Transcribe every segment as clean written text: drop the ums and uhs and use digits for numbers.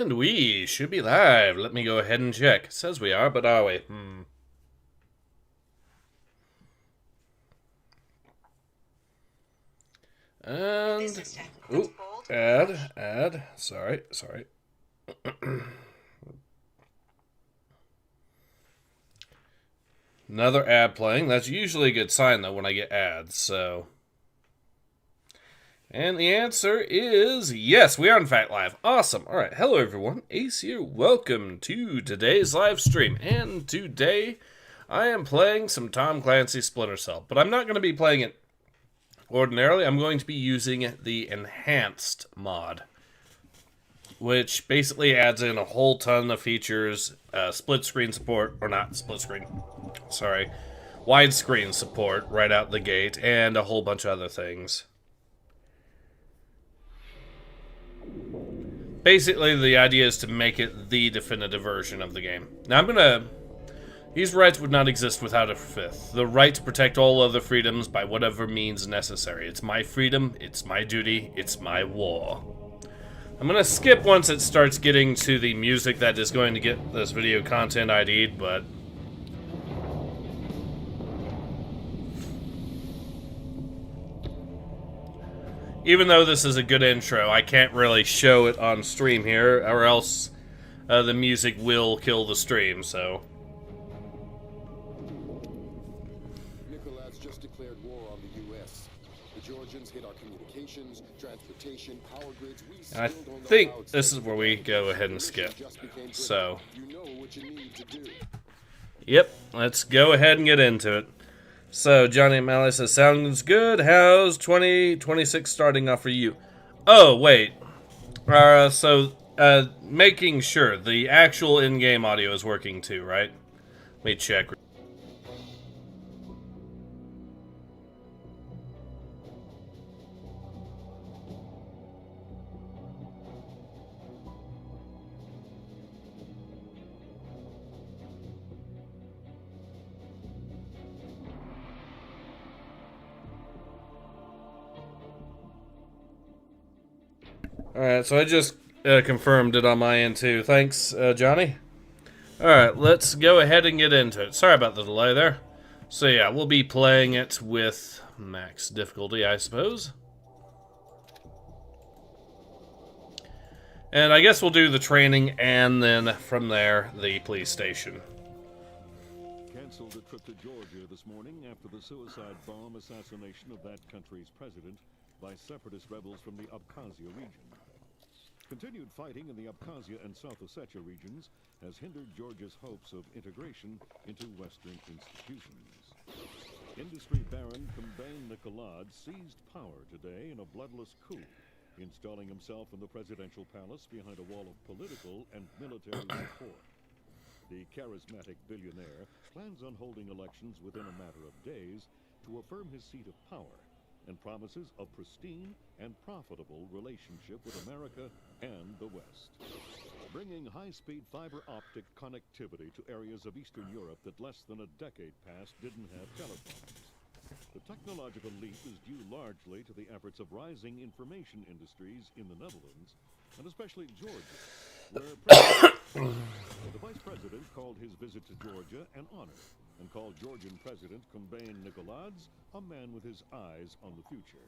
And we should be live. Let me go ahead and check. It says we are, but are we? And ooh, add. Sorry. Another ad playing. That's usually a good sign though when I get ads. So. And the answer is yes, we are in fact live. Awesome. Alright, hello everyone. Ace here. Welcome to today's live stream. And today I am playing some Tom Clancy Splinter Cell. But I'm not going to be playing it ordinarily. I'm going to be using the Enhanced mod, which basically adds in a whole ton of features. Split screen support, or not split screen, sorry. Widescreen support right out the gate, and a whole bunch of other things. Basically, the idea is to make it the definitive version of the game. Now, these rights would not exist without a fifth. The right to protect all other freedoms by whatever means necessary. It's my freedom, it's my duty, it's my war. I'm gonna skip once it starts getting to the music that is going to get this video content ID'd, but... even though this is a good intro, I can't really show it on stream here, or else the music will kill the stream, so... Nicholas just declared war on the U.S. The Georgians hit our communications, transportation, power grids. I think this is where we go ahead and skip. So... you know what you need to do. Yep, let's go ahead and get into it. So, Johnny Malley says, sounds good. How's 2026 starting off for you? Oh, wait. Making sure the actual in-game audio is working too, right? Let me check. Alright, so I just confirmed it on my end too. Thanks, Johnny. Alright, let's go ahead and get into it. Sorry about the delay there. So yeah, we'll be playing it with max difficulty, I suppose. And I guess we'll do the training and then from there, the police station. Canceled a trip to Georgia this morning after the suicide bomb assassination of that country's president by separatist rebels from the Abkhazia region. Continued fighting in the Abkhazia and South Ossetia regions has hindered Georgia's hopes of integration into Western institutions. Industry baron Kombain Nikolad seized power today in a bloodless coup, installing himself in the presidential palace behind a wall of political and military support. The charismatic billionaire plans on holding elections within a matter of days to affirm his seat of power, and promises a pristine and profitable relationship with America and the West. Bringing high-speed fiber optic connectivity to areas of Eastern Europe that less than a decade past didn't have telephones. The technological leap is due largely to the efforts of rising information industries in the Netherlands, and especially Georgia, where the Vice President called his visit to Georgia an honor, and called Georgian President Kombain Nikolads a man with his eyes on the future.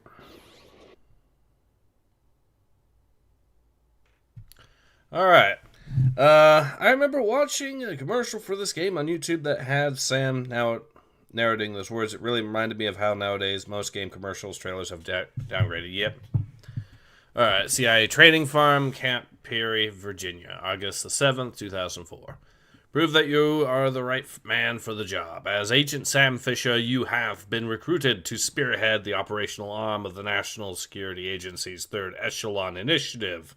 Alright. I remember watching a commercial for this game on YouTube that had Sam narrating those words. It really reminded me of how nowadays most game commercials, trailers have downgraded. Yep. Alright, CIA Training Farm, Camp Peary, Virginia, August the 7th, 2004. Prove that you are the right man for the job. As Agent Sam Fisher, you have been recruited to spearhead the operational arm of the National Security Agency's Third Echelon Initiative.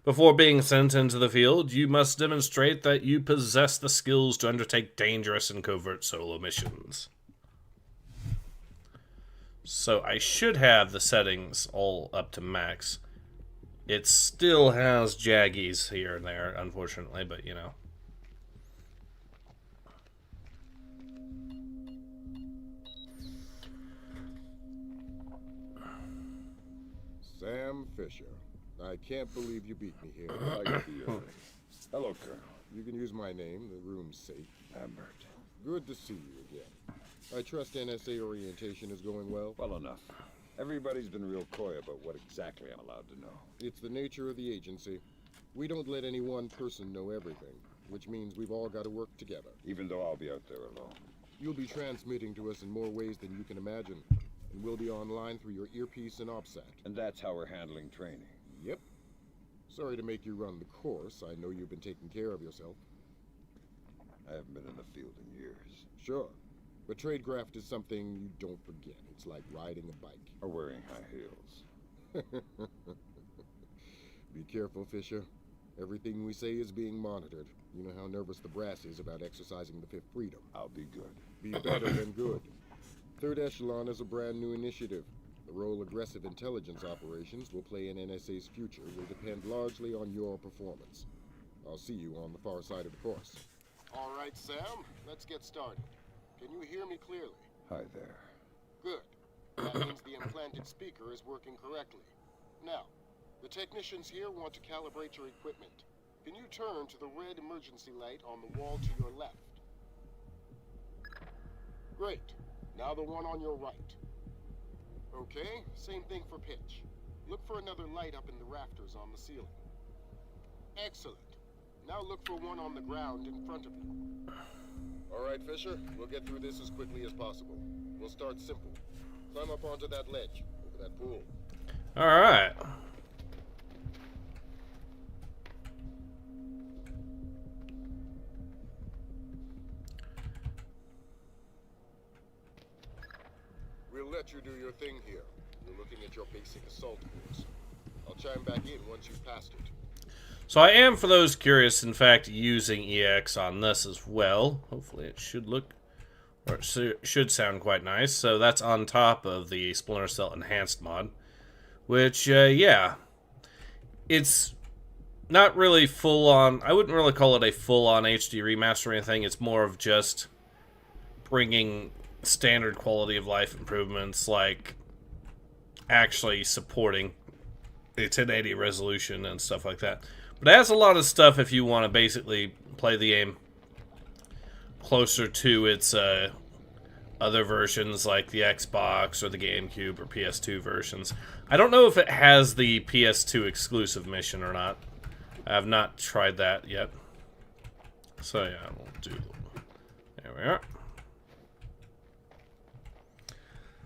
Before being sent into the field, you must demonstrate that you possess the skills to undertake dangerous and covert solo missions. So I should have the settings all up to max. It still has jaggies here and there, unfortunately, but you know. Sam Fisher, I can't believe you beat me here. Hello, Colonel. You can use my name, the room's safe. Lambert. Good to see you again. I trust NSA orientation is going well? Well enough. Everybody's been real coy about what exactly I'm allowed to know. It's the nature of the agency. We don't let any one person know everything, which means we've all got to work together. Even though I'll be out there alone. You'll be transmitting to us in more ways than you can imagine, and we'll be online through your earpiece and OPSAT. And that's how we're handling training. Yep. Sorry to make you run the course. I know you've been taking care of yourself. I haven't been in the field in years. Sure. But tradecraft is something you don't forget. It's like riding a bike. Or wearing high heels. Be careful, Fisher. Everything we say is being monitored. You know how nervous the brass is about exercising the Fifth Freedom. I'll be good. Be better than good. Third Echelon is a brand new initiative. The role aggressive intelligence operations will play in NSA's future will depend largely on your performance. I'll see you on the far side of the course. All right, Sam, let's get started. Can you hear me clearly? Hi there. Good. That means the implanted speaker is working correctly. Now, the technicians here want to calibrate your equipment. Can you turn to the red emergency light on the wall to your left? Great. Now the one on your right. Okay, same thing for pitch. Look for another light up in the rafters on the ceiling. Excellent. Now look for one on the ground in front of you. All right, Fisher, we'll get through this as quickly as possible. We'll start simple. Climb up onto that ledge, over that pool. All right. We'll let you do your thing here. You're looking at your basic assault course. I'll chime back in once you've passed it. So I am, for those curious, in fact, using EX on this as well. Hopefully it should look, or it should sound quite nice. So that's on top of the Splinter Cell Enhanced mod. Which, yeah. It's not really full-on, I wouldn't really call it a full-on HD remaster or anything. It's more of just bringing standard quality of life improvements, like actually supporting a 1080 resolution and stuff like that. But it has a lot of stuff if you want to basically play the game closer to its other versions, like the Xbox or the GameCube or PS2 versions. I don't know if it has the PS2 exclusive mission or not. I have not tried that yet. So yeah, we'll do. There we are.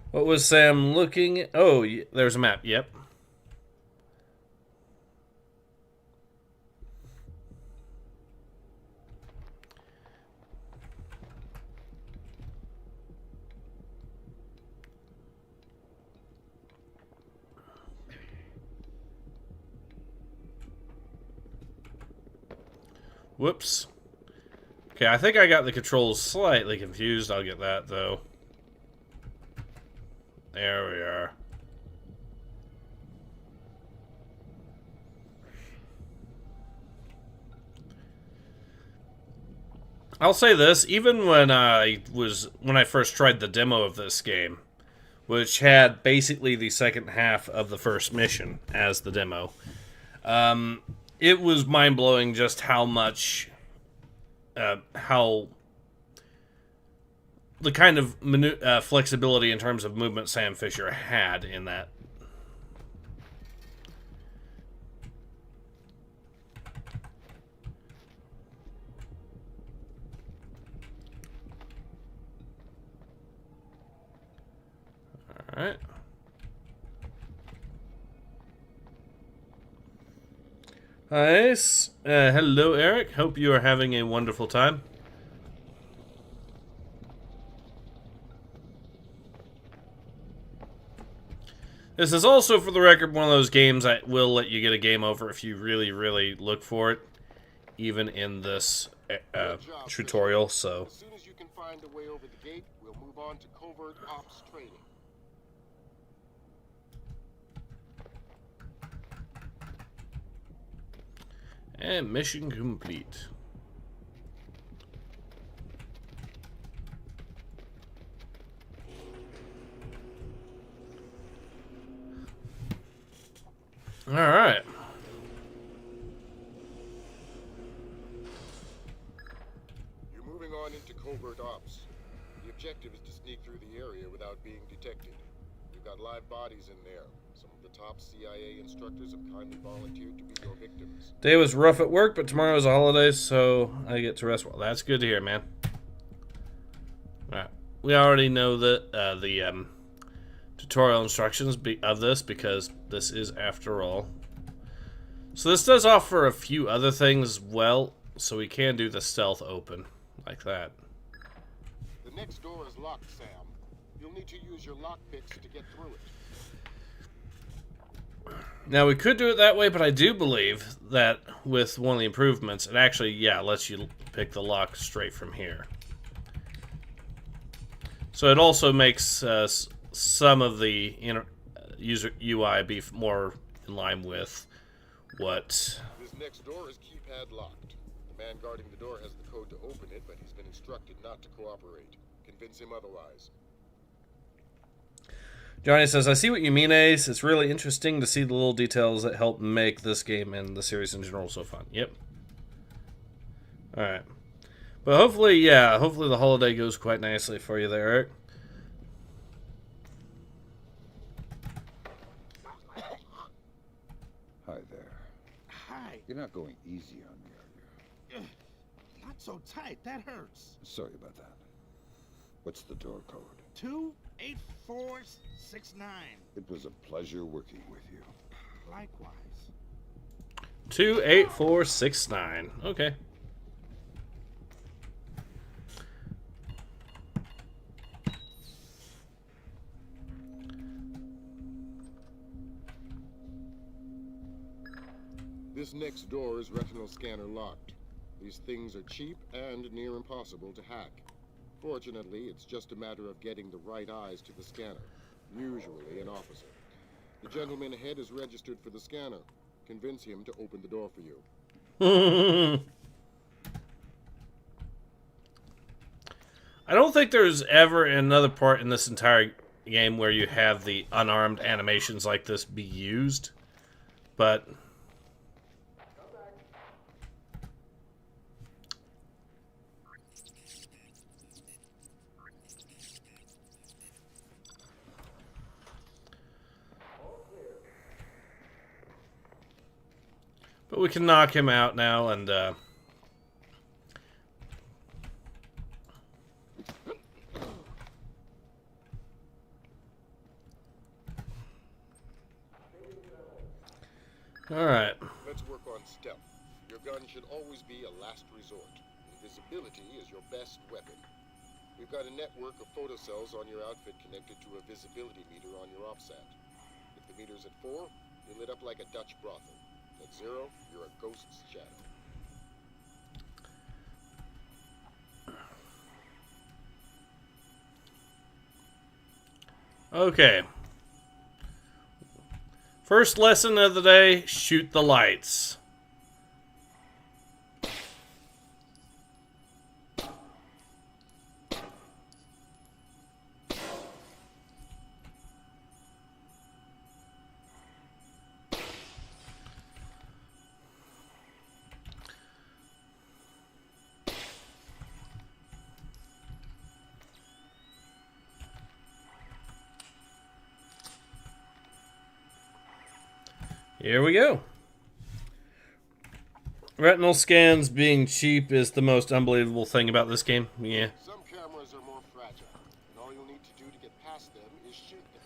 What was Sam looking at? Oh, there's a map. Yep. Whoops. Okay, I think I got the controls slightly confused. I'll get that, though. There we are. I'll say this, even when I first tried the demo of this game, which had basically the second half of the first mission as the demo, it was mind-blowing just how much, how the kind of flexibility in terms of movement Sam Fisher had in that. All right. Nice. Hello, Eric. Hope you are having a wonderful time. This is also, for the record, one of those games I will let you get a game over if you really, really look for it, even in this tutorial. So. As soon as you can find a way over the gate, we'll move on to covert ops training. And mission complete. All right. gone into covert ops. The objective is to sneak through the area without being detected. We've got live bodies in there. Some of the top CIA instructors have kindly volunteered to be your victims. Day was rough at work, but tomorrow is a holiday, so I get to rest well. That's good to hear, man. Alright. We already know that the tutorial instructions of this, because this is after all. So this does offer a few other things as well, so we can do the stealth open like that. The next door is locked, Sam. You'll need to use your lockpicks to get through it. Now we could do it that way, but I do believe that with one of the improvements, it actually, yeah, lets you pick the lock straight from here. So it also makes some of the user UI be more in line with what... This next door is keypad locked. The man guarding the door has the code to open it, but he's been instructed not to cooperate. Convince him otherwise. Johnny says, I see what you mean, Ace. It's really interesting to see the little details that help make this game and the series in general so fun. Yep. Alright. But hopefully, yeah, hopefully the holiday goes quite nicely for you there, Eric. Hi there. Hi. You're not going easy on me, are you? Not so tight. That hurts. Sorry about that. What's the door code? 28469. It was a pleasure working with you. Likewise. 28469. Okay. This next door is retinal scanner locked. These things are cheap and near impossible to hack. Fortunately, it's just a matter of getting the right eyes to the scanner, usually an officer. The gentleman ahead is registered for the scanner. Convince him to open the door for you. I don't think there's ever another part in this entire game where you have the unarmed animations like this be used, but... But we can knock him out now, and alright. Let's work on stealth. Your gun should always be a last resort. Invisibility is your best weapon. We've got a network of photocells on your outfit connected to a visibility meter on your OPSAT. If the meter's at 4, you're lit up like a Dutch brothel. At 0, you're a ghost's shadow. Okay. First lesson of the day, shoot the lights. Here we go. Retinal scans being cheap is the most unbelievable thing about this game. Yeah. Some cameras are more fragile, and all you'll need to do to get past them is shoot them.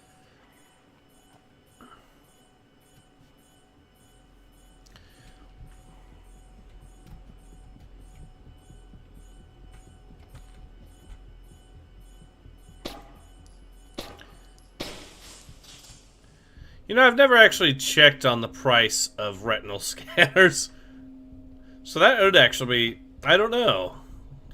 You know, I've never actually checked on the price of retinal scanners. So that would actually be... I don't know.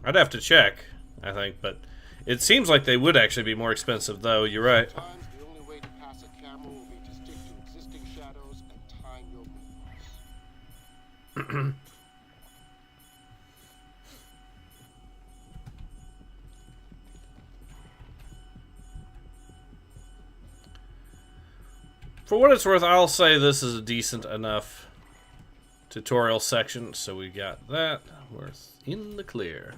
I'd have to check, I think. But it seems like they would actually be more expensive, though. You're right. Sometimes the only way to pass a camera will be to stick to existing shadows and time your moves. For what it's worth, I'll say this is a decent enough tutorial section. So we got that. We're in the clear.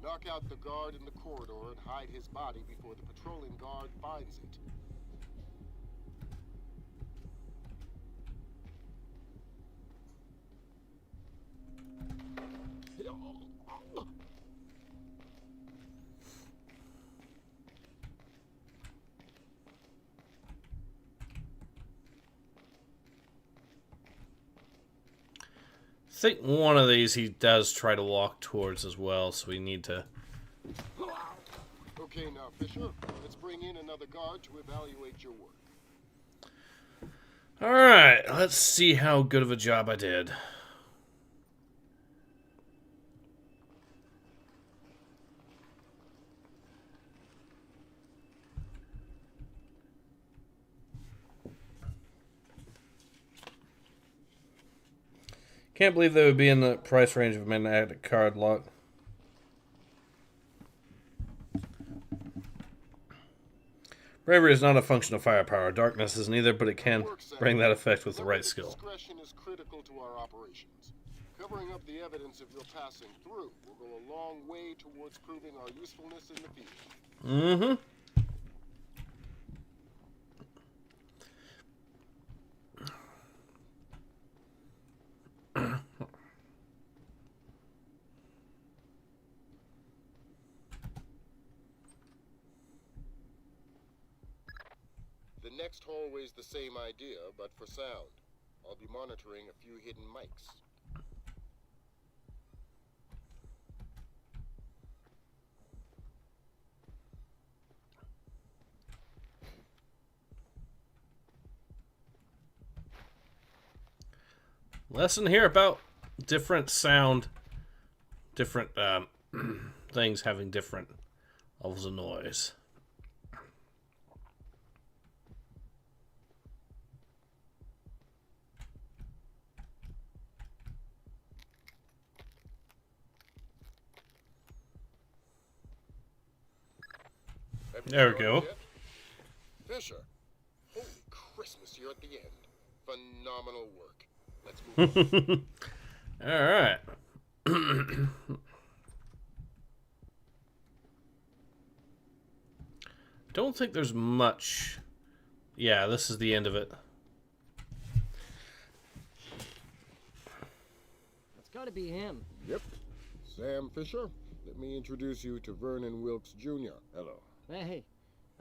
Knock out the guard in the corridor and hide his body before the patrolling guard finds it. I think one of these he does try to walk towards as well, so we need to... Okay, now, Fisher, let's bring in another guard to evaluate your work. Alright, let's see how good of a job I did. Can't believe they would be in the price range of a magnetic card lock. Bravery is not a function of firepower. Darkness isn't either, but it can bring that effect with the right skill. Discretion is critical to our operations. Covering up the evidence of your passing through will go a long way towards proving our usefulness in the field. Mm-hmm. The next hallway's the same idea, but for sound. I'll be monitoring a few hidden mics. Lesson here about different sound, different things having different levels of noise. There we go. Fisher, holy Christmas, you're at the end. Phenomenal work. Let's move on. All right. Don't think there's much. Yeah, this is the end of it. It's gotta be him. Yep. Sam Fisher, let me introduce you to Vernon Wilkes Jr. Hello. Hey,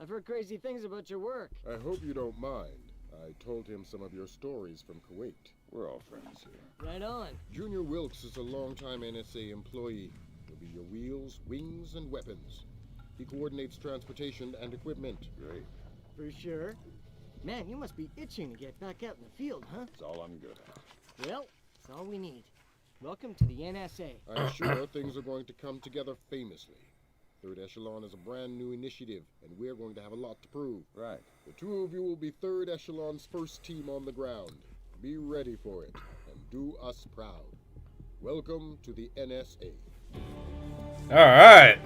I've heard crazy things about your work. I hope you don't mind. I told him some of your stories from Kuwait. We're all friends here. Right on. Junior Wilkes is a longtime NSA employee. He'll be your wheels, wings, and weapons. He coordinates transportation and equipment. Great. For sure. Man, you must be itching to get back out in the field, huh? That's all I'm good at. Well, that's all we need. Welcome to the NSA. I'm sure things are going to come together famously. Third Echelon is a brand new initiative, and we're going to have a lot to prove. Right. The two of you will be Third Echelon's first team on the ground. Be ready for it, and do us proud. Welcome to the NSA. All right.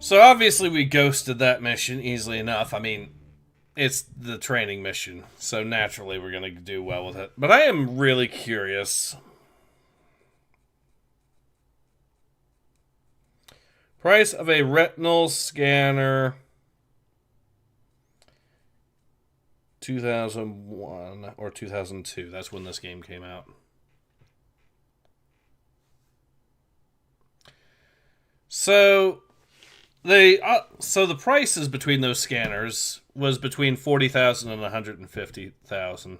So obviously we ghosted that mission easily enough. I mean, it's the training mission, so naturally we're going to do well with it. But I am really curious. Price of a retinal scanner. 2001 or 2002. That's when this game came out. So the prices between those scanners was between 40,000 and 150,000.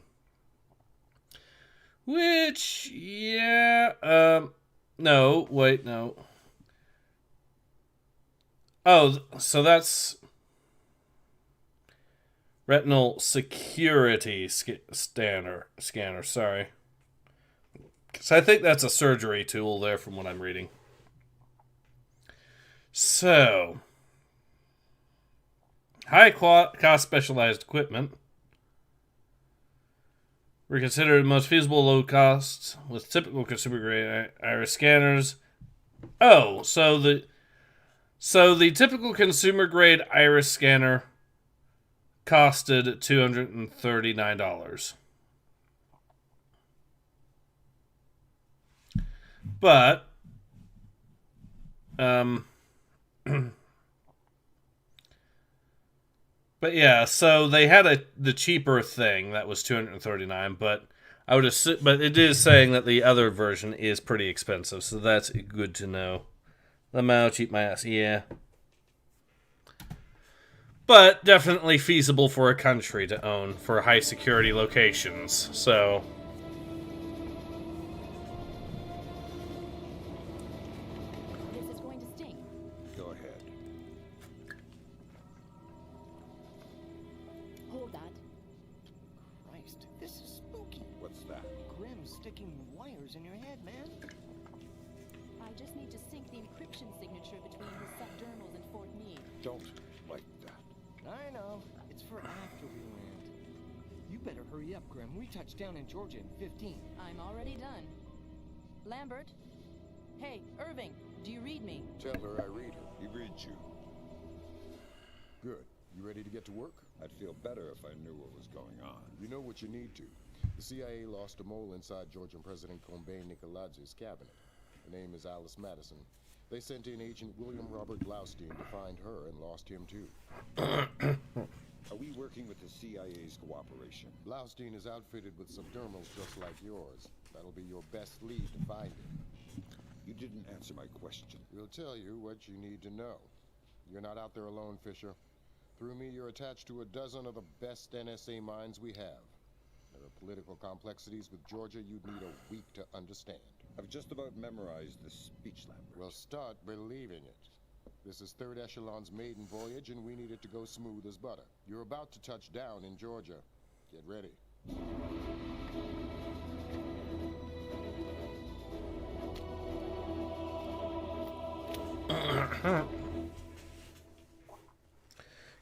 Which, yeah, no, wait, no. Oh, so that's retinal security scanner, sorry. So I think that's a surgery tool there from what I'm reading. So, high cost specialized equipment. We're considered the most feasible low cost with typical consumer grade iris scanners. Oh, so the typical consumer grade iris scanner costed $239. But but yeah, so they had the cheaper thing that was $239, but I would assume, but it is saying that the other version is pretty expensive, so that's good to know. Lamau, cheap my ass, yeah. But definitely feasible for a country to own for high security locations. So This is going to sting. Go ahead. Hold that. Christ, this is spooky. What's that? Grim sticking wires in your head, man. I just need to sync the encryption signature between his subdermals and Fort Meade. Don't like that. I know. It's for after we land. You better hurry up, Grim. We touch down in Georgia in 15. I'm already done. Lambert? Hey, Irving, do you read me? Tell her I read her. He reads you. Good. You ready to get to work? I'd feel better if I knew what was going on. You know what you need to. The CIA lost a mole inside Georgian President Kombe Nikoladze's cabinet. Her name is Alice Madison. They sent in Agent William Robert Blaustein to find her and lost him too. Are we working with the CIA's cooperation? Blaustein is outfitted with subdermals just like yours. That'll be your best lead to find him. You didn't answer my question. We'll tell you what you need to know. You're not out there alone, Fisher. Through me, you're attached to a dozen of the best NSA minds we have. There are political complexities with Georgia you'd need a week to understand. I've just about memorized the speech, Lambert. Well, start believing it. This is Third Echelon's maiden voyage, and we need it to go smooth as butter. You're about to touch down in Georgia. Get ready.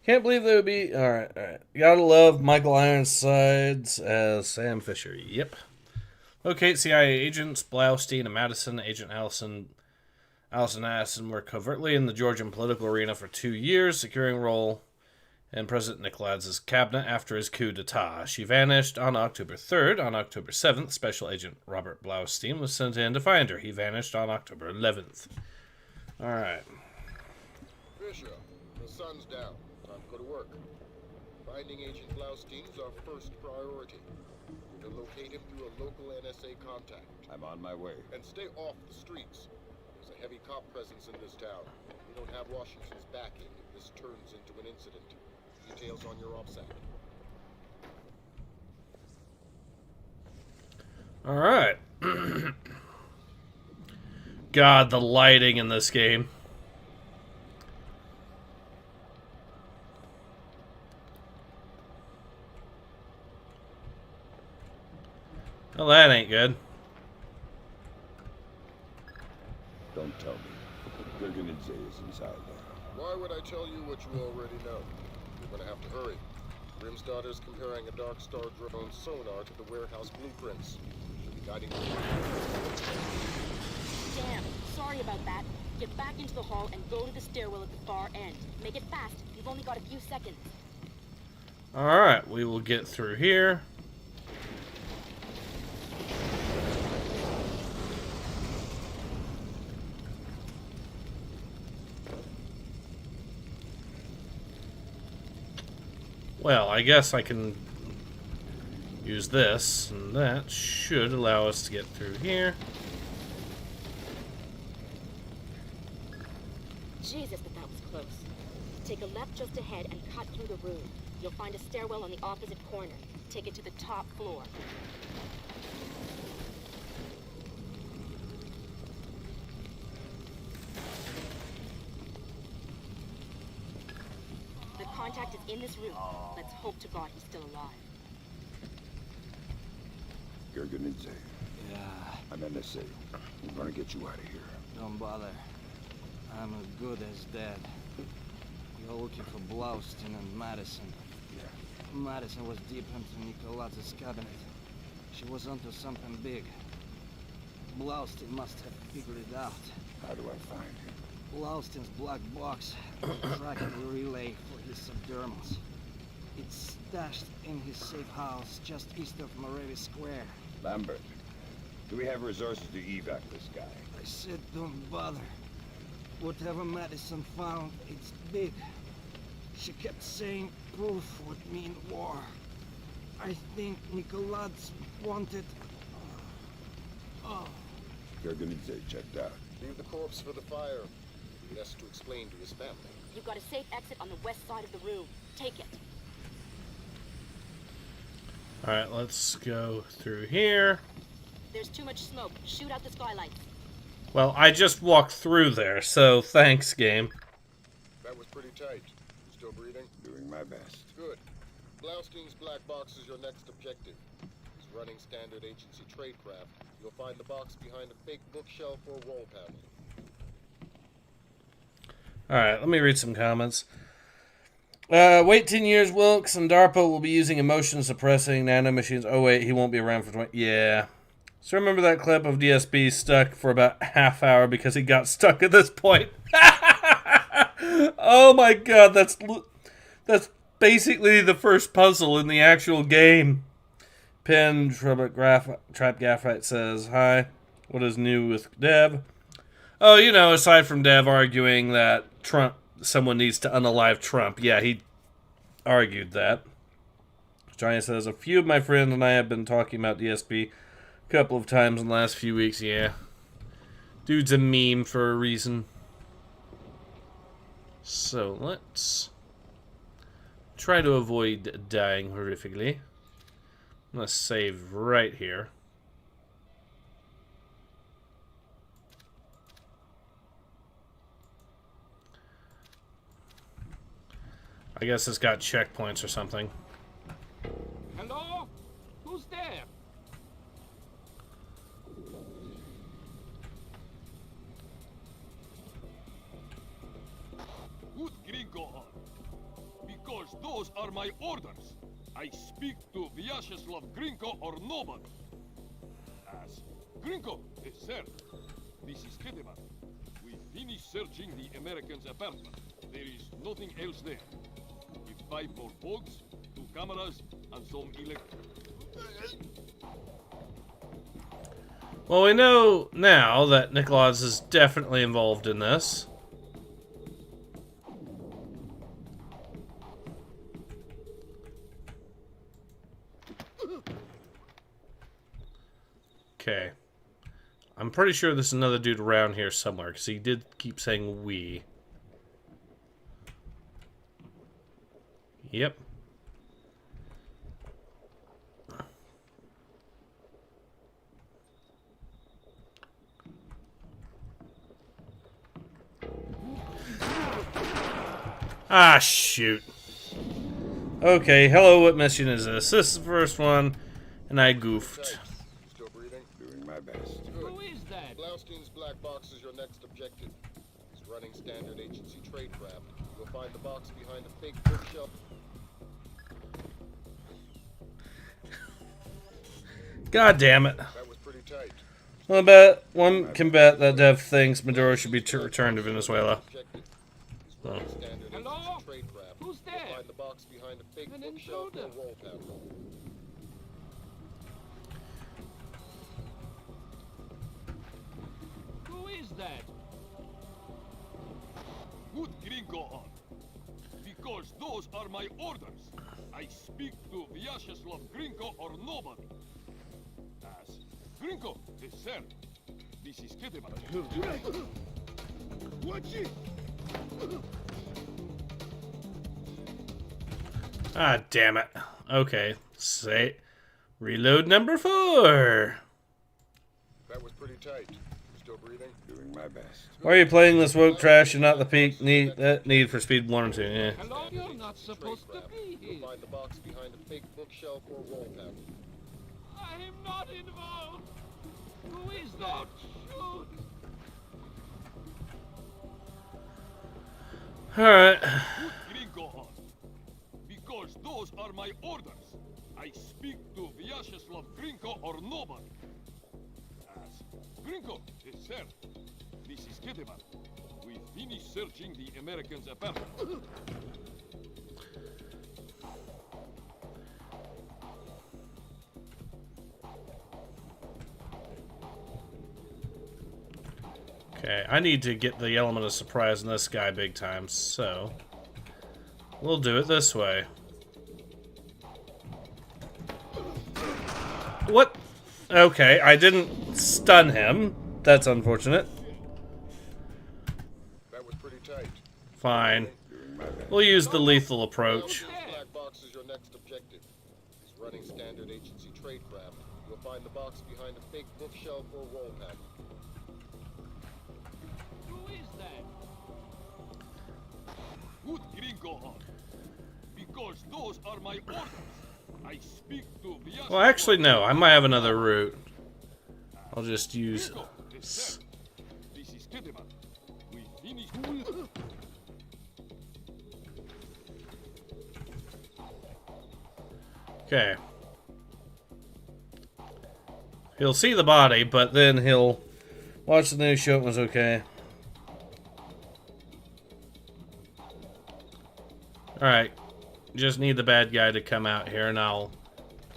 can't believe they would be. All right. You gotta love Michael Ironsides as Sam Fisher. Yep. Locate CIA agents Blaustein and Madison. Agent Allison Addison were covertly in the Georgian political arena for 2 years, securing role in President Nikoladze's cabinet after his coup d'etat. She vanished on October 3rd. On October 7th, Special Agent Robert Blaustein was sent in to find her. He vanished on October 11th. All right. Fisher, the sun's down. Time to go to work. Finding Agent Blaustein is our first priority. We're to locate him through a local NSA contact. I'm on my way. And stay off the streets. There's a heavy cop presence in this town. We don't have Washington's backing if this turns into an incident. Details on your OPSEC. All right. God, the lighting in this game. Well, that ain't good. Don't tell me. Gurganidze is inside there. Why would I tell you what you already know? You're gonna have to hurry. Grim's daughter's comparing a Dark Star drone sonar to the warehouse blueprints. She'll be guiding you. Damn, sorry about that. Get back into the hall and go to the stairwell at the far end. Make it fast. You've only got a few seconds. Alright, we will get through here. Well, I guess I can use this, and that should allow us to get through here. Jesus, but that was close. Take a left just ahead and cut through the room. You'll find a stairwell on the opposite corner. Take it to the top floor. The contact is in this room. Let's hope to God he's still alive. Gurganidze. Yeah, I'm NSA. I'm gonna get you out of here. don't bother. I'm as good as dead. You're looking for Blaustein and Madison. Yeah. Madison was deep into Nikoladze's cabinet. She was onto something big. Blaustein must have figured it out. How do I find him? Blaustein's black box, tracking relay for his subdermals. It's stashed in his safe house just east of Moravi Square. Lambert. Do we have resources to evac this guy? I said don't bother. Whatever Madison found, it's big. She kept saying proof would mean war. I think Nikolaz wanted... Oh. Gergenidze checked out. Leave the corpse for the fire. He has to explain to his family. You've got a safe exit on the west side of the room. Take it. Alright, let's go through here. There's too much smoke. Shoot out the skylights. Well, I just walked through there, so thanks, game. That was pretty tight. Still breathing? Doing my best. Good. Blaustein's black box is your next objective. He's running standard agency tradecraft. You'll find the box behind a fake bookshelf or wall panel. Alright, let me read some comments. Wait 10 years, Wilkes, and DARPA will be using emotion-suppressing nanomachines. Oh, wait, he won't be around for 20... Yeah. So remember that clip of DSB stuck for about a half hour because he got stuck at this point? Oh my god, that's basically the first puzzle in the actual game. Pen Trap Graphite says, hi, what is new with Dev? Oh, you know, aside from Dev arguing that someone needs to unalive Trump. Yeah, he argued that. Johnny says, a few of my friends and I have been talking about DSP a couple of times in the last few weeks. Yeah. Dude's a meme for a reason. So, let's try to avoid dying horrifically. I'm going to save right here. I guess it's got checkpoints or something. Hello? Who's there? Good Gringo on. Because those are my orders. I speak to Vyacheslav Gringo or nobody. As Gringo, yes, sir. This is Ketevan. We finished searching the Americans' apartment. There is nothing else there. With 5 more bugs, 2 cameras, and some Well, we know now that Nikolaz is definitely involved in this. Okay. I'm pretty sure there's another dude around here somewhere, because he did keep saying we. Yep. Ah, shoot. Okay, hello, what mission is this? This is the first one, and I goofed. Still breathing? Doing my best. Who is that? Blaustein's black box is your next objective. He's running standard agency tradecraft. You'll find the box behind a fake bookshelf. God damn it. That was pretty tight. Well, one can bet that Dev thinks Maduro should be returned to Venezuela. Oh. Hello? Who's there? You'll find the box behind a fake bookshelf or wall panel. Who is that? Good Gringo on. Because those are my orders. I speak to Vyacheslav Gringo or nobody. As Gringo, yes, sir. This is Ketevan. Watch it! Ah, damn it. Okay, say reload number 4. That was pretty tight. Still breathing? Doing my best. Why are you playing this woke trash and not the peak need for speed 1 or 2? Yeah. Hello? You're not supposed to be here. You'll find the box behind a fake bookshelf or wall panel. I am not involved. Who is that? Shoot. Alright. Good Gringo on. Because those are my orders. I speak to Vyacheslav Gringo or nobody. As Gringo, yes, sir. This is Ketevan. We finished searching the Americans' apartment. Okay, I need to get the element of surprise in this guy big time, so we'll do it this way. What? Okay, I didn't stun him. That's unfortunate. That was pretty tight. Fine. We'll use the lethal approach. Black box is your next objective. He's running standard agency tradecraft. You'll find the box behind a fake bookshelf or wall pack. Who is that? Good gringo hunt. Because those are my orders. I speak to Vyas. Well, actually, no. I might have another route. I'll just use... This is Keteman. We finish. Okay. He'll see the body, but then he'll watch the news, show it was okay. Alright. Just need the bad guy to come out here and I'll...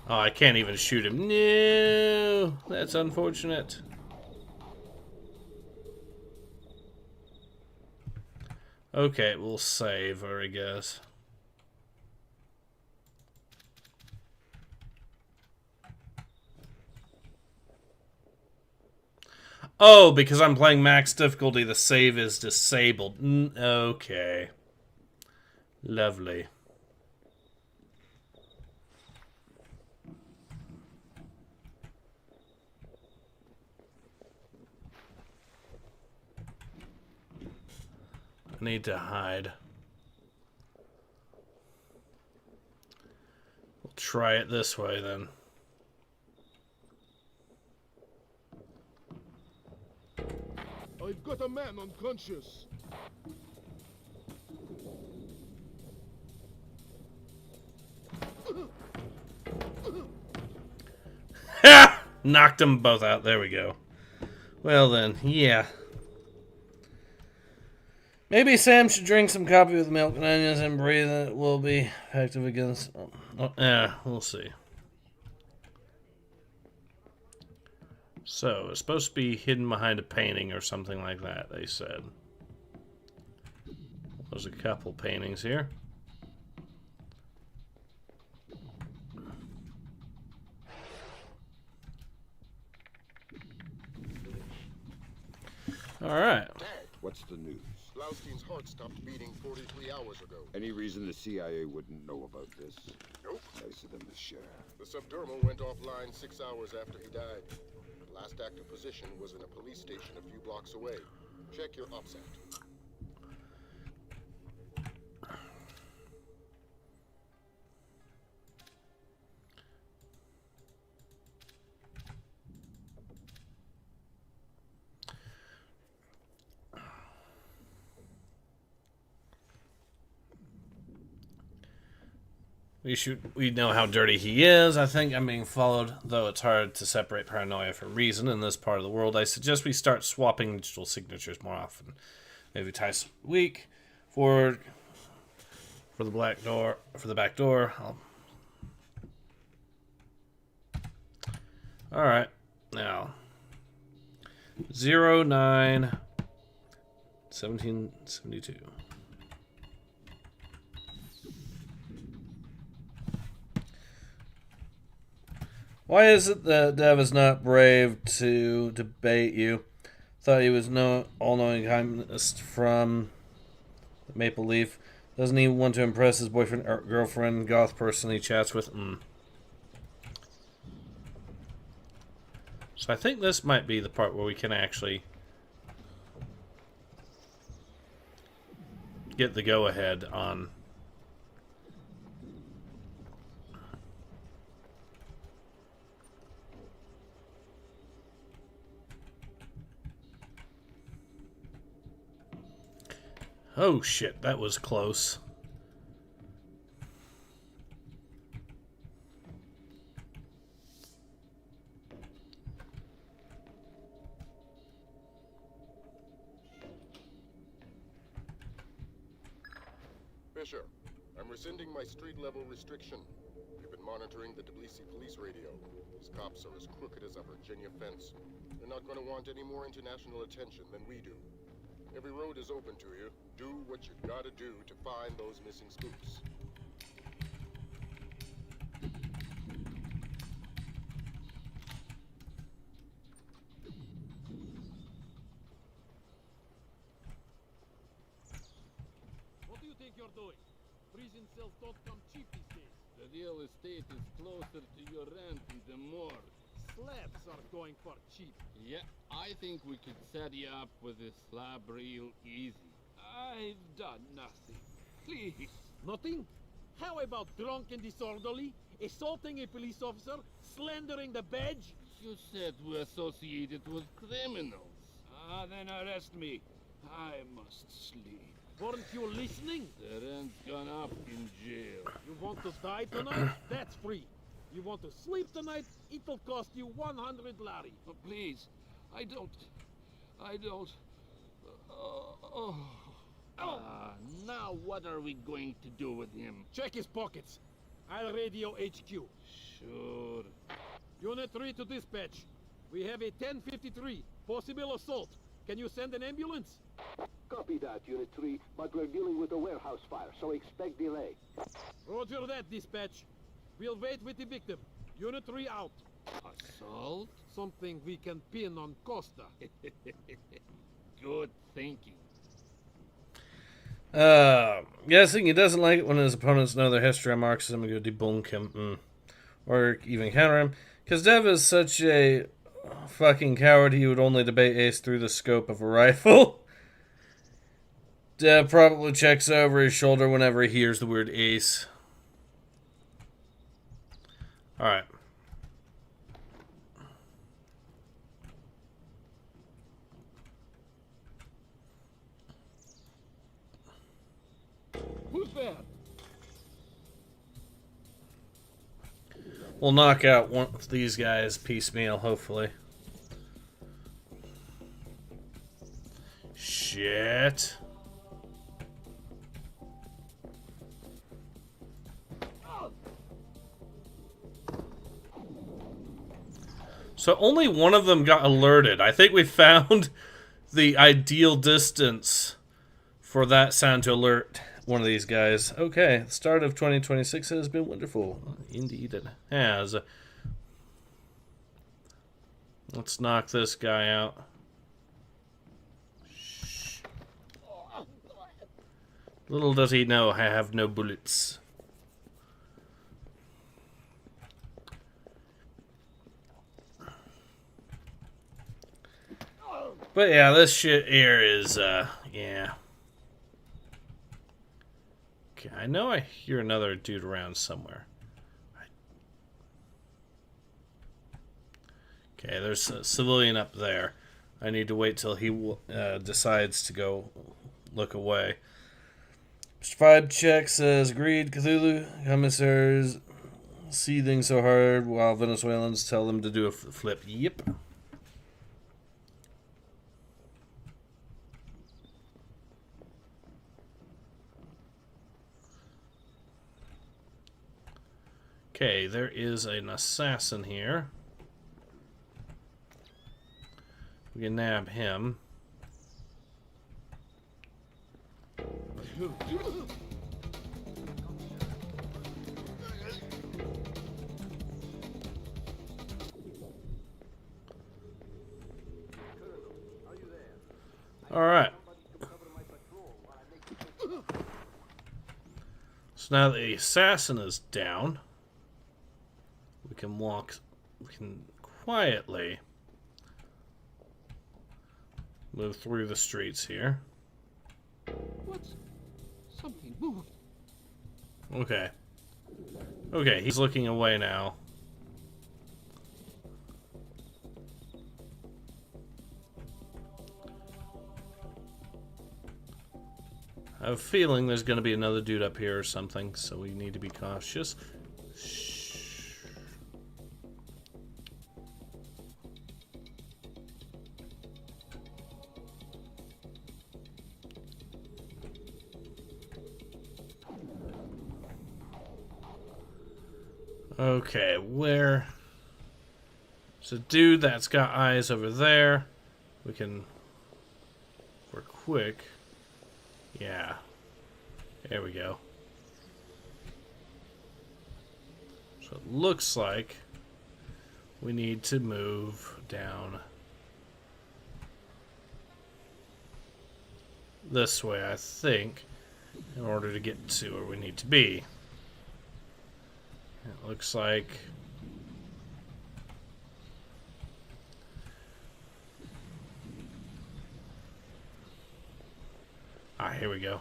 Oh, I can't even shoot him. No! That's unfortunate. Okay, we'll save her, I guess. Oh, because I'm playing max difficulty, the save is disabled. Okay. Lovely. I need to hide. We'll try it this way then. I've got a man unconscious. Ha! Knocked them both out. There we go. Well then, yeah. Maybe Sam should drink some coffee with milk and onions and breathe, and it will be effective against... yeah, we'll see. So, it's supposed to be hidden behind a painting or something like that, they said. There's a couple paintings here. Alright. What's the news? Blaustein's heart stopped beating 43 hours ago. Any reason the CIA wouldn't know about this? Nope. Nice of them to share. The subdermal went offline 6 hours after he died. The last active position was in a police station a few blocks away. Check your OPSAT. We know how dirty he is. I think I'm being followed, though it's hard to separate paranoia from reason in this part of the world. I suggest we start swapping digital signatures more often. Maybe twice a week for the back door. All right. Now 09/1772. Why is it that Dev is not brave to debate you? Thought he was no all-knowing communist from Maple Leaf. Doesn't he want to impress his boyfriend or girlfriend, goth person he chats with? So I think this might be the part where we can actually get the go-ahead on... Oh shit, that was close. Fisher, I'm rescinding my street-level restriction. We've been monitoring the Tbilisi police radio. He's cops are as crooked as a Virginia fence. They're not going to want any more international attention than we do. Every road is open to you. Do what you gotta do to find those missing spooks. What do you think you're doing? Prison cells don't come cheap these days. The real estate is closer to your rent in the morgue. Slabs are going for cheap. Yeah, I think we could set you up with a slab real easy. I've done nothing. Please. Nothing? How about drunk and disorderly, assaulting a police officer, slandering the badge? You said we're associated with criminals. Then arrest me. I must sleep. Weren't you listening? The rent's gone up in jail. You want to die tonight? That's free. You want to sleep tonight? It'll cost you 100 lari. But please, I don't... Now what are we going to do with him? Check his pockets. I'll radio HQ. Sure. Unit 3 to dispatch. We have a 1053, possible assault. Can you send an ambulance? Copy that, Unit 3, but we're dealing with a warehouse fire, so expect delay. Roger that, dispatch. We'll wait with the victim. Unit 3 out. Assault? Something we can pin on Costa. Good thinking. Guessing he doesn't like it when his opponents know their history on Marxism and go debunk him. Or even counter him. Because Dev is such a fucking coward, he would only debate Ace through the scope of a rifle. Dev probably checks over his shoulder whenever he hears the word Ace. Alright. Who's there? We'll knock out one of these guys piecemeal, hopefully. Shit. So only one of them got alerted. I think we found the ideal distance for that sound to alert one of these guys. Okay, the start of 2026 has been wonderful. Indeed it has. Let's knock this guy out. Shh. Little does he know I have no bullets. But yeah, this shit here is, yeah. Okay, I know I hear another dude around somewhere. Okay, there's a civilian up there. I need to wait till he decides to go look away. Mr. Five check says, agreed, Cthulhu commissaries seething so hard while Venezuelans tell them to do a flip. Yep. Okay, there is an assassin here. We can nab him. Alright. So now the assassin is down. We can quietly move through the streets here. What? Something moved. Okay. Okay, he's looking away now. I have a feeling there's going to be another dude up here or something, so we need to be cautious. Shh. Okay, where... There's a dude that's got eyes over there. We can... We're quick. Yeah. There we go. So it looks like we need to move down this way, I think, in order to get to where we need to be. It looks like... Ah, here we go.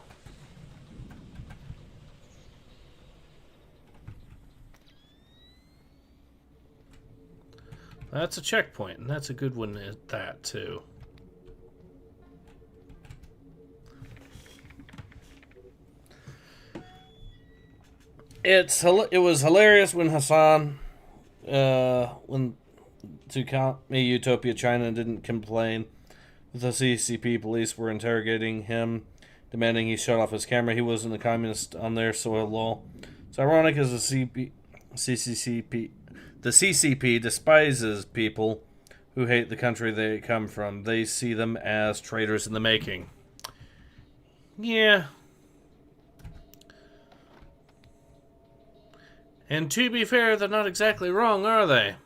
That's a checkpoint, and that's a good one at that, too. It was hilarious when Hassan, when Thecommander Utopia China didn't complain. The CCP police were interrogating him, demanding he shut off his camera. He wasn't a communist on their soil, lol. It's ironic as the CCP despises people who hate the country they come from. They see them as traitors in the making. Yeah. And to be fair, they're not exactly wrong, are they?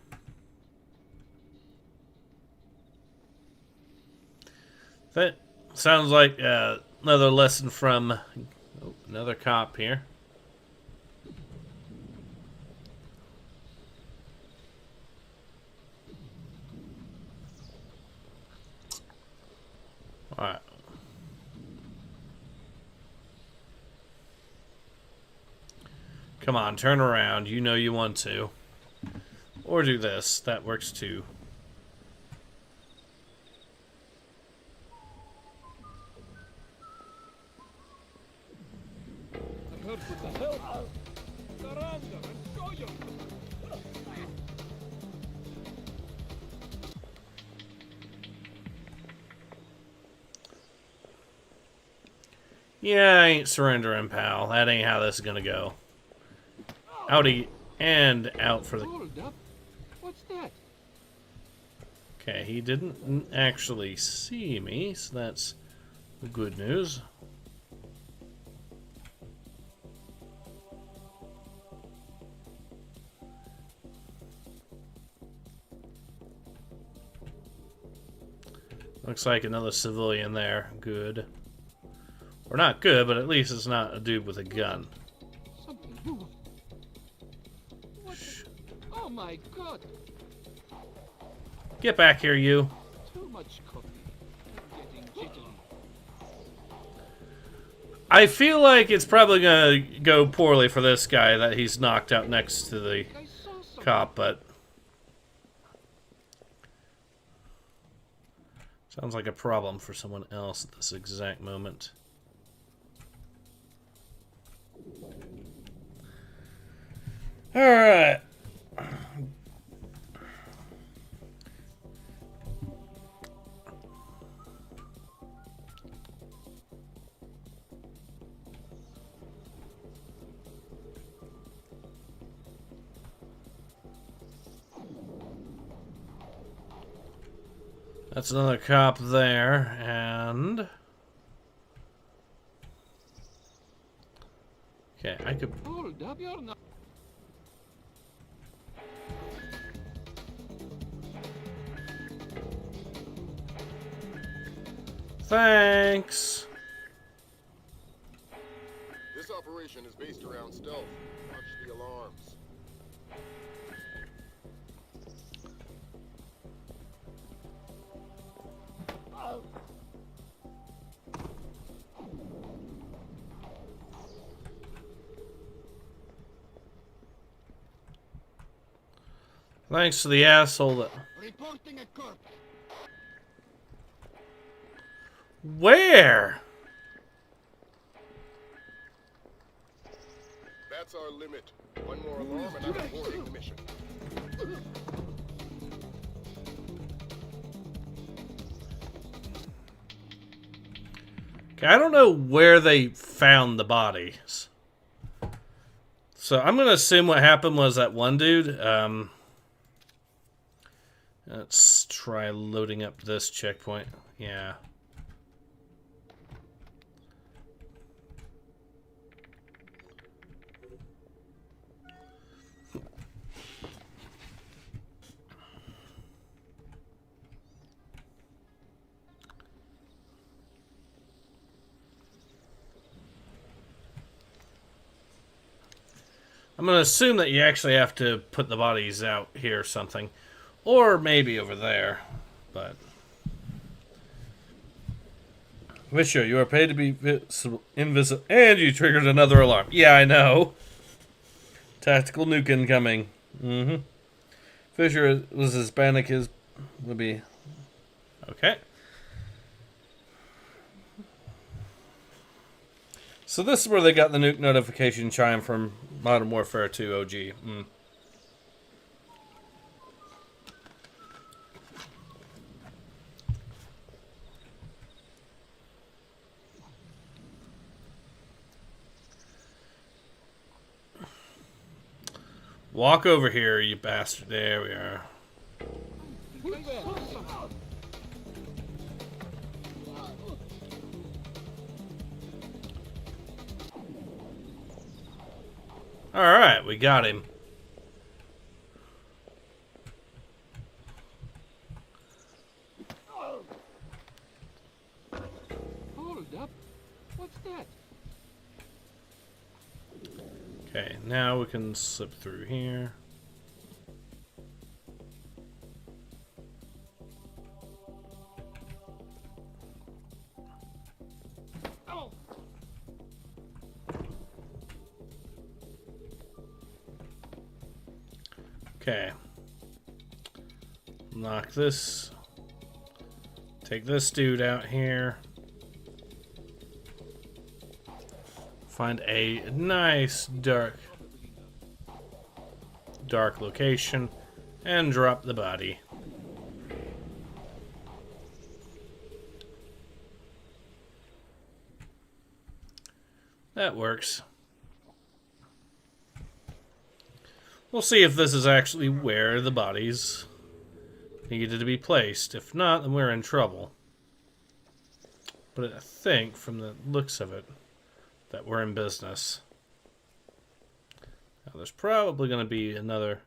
That sounds like another lesson from another cop here. Alright. Come on, turn around. You know you want to. Or do this. That works too. Yeah, I ain't surrendering, pal. That ain't how this is gonna go. Outie and out for the... Hold up. What's that? Okay, he didn't actually see me, so that's good news. Looks like another civilian there. Good. Or not good, but at least it's not a dude with a gun. Something moved. Oh my god! Get back here, you. Too much coffee. I'm getting jittly. I feel like it's probably gonna go poorly for this guy that he's knocked out next to the cop, but sounds like a problem for someone else at this exact moment. Alright. That's another cop there, and... Okay, I could... Hold up, you're not... Thanks! This operation is based around stealth. Watch the alarms. Thanks to the asshole that... Reporting a corpse. Where? That's our limit. One more alarm and I'm aborting the mission. Okay, I don't know where they found the bodies. So I'm going to assume what happened was that one dude Let's try loading up this checkpoint. Yeah. I'm going to assume that you actually have to put the bodies out here or something. Or maybe over there. But Visho, you are paid to be invisible. And you triggered another alarm. Yeah, I know. Tactical nuke incoming. Mm-hmm. Fisher was Hispanic. His would be... Okay. So this is where they got the nuke notification chime from Modern Warfare 2 OG. Walk over here, you bastard. There we are. Alright, we got him. Hold up. What's that? Okay, now we can slip through here. Okay. Knock this. Take this dude out here. Find a nice dark location and drop the body. That works. We'll see if this is actually where the bodies needed to be placed. If not, then we're in trouble. But I think, from the looks of it, that we're in business. Now, there's probably going to be another...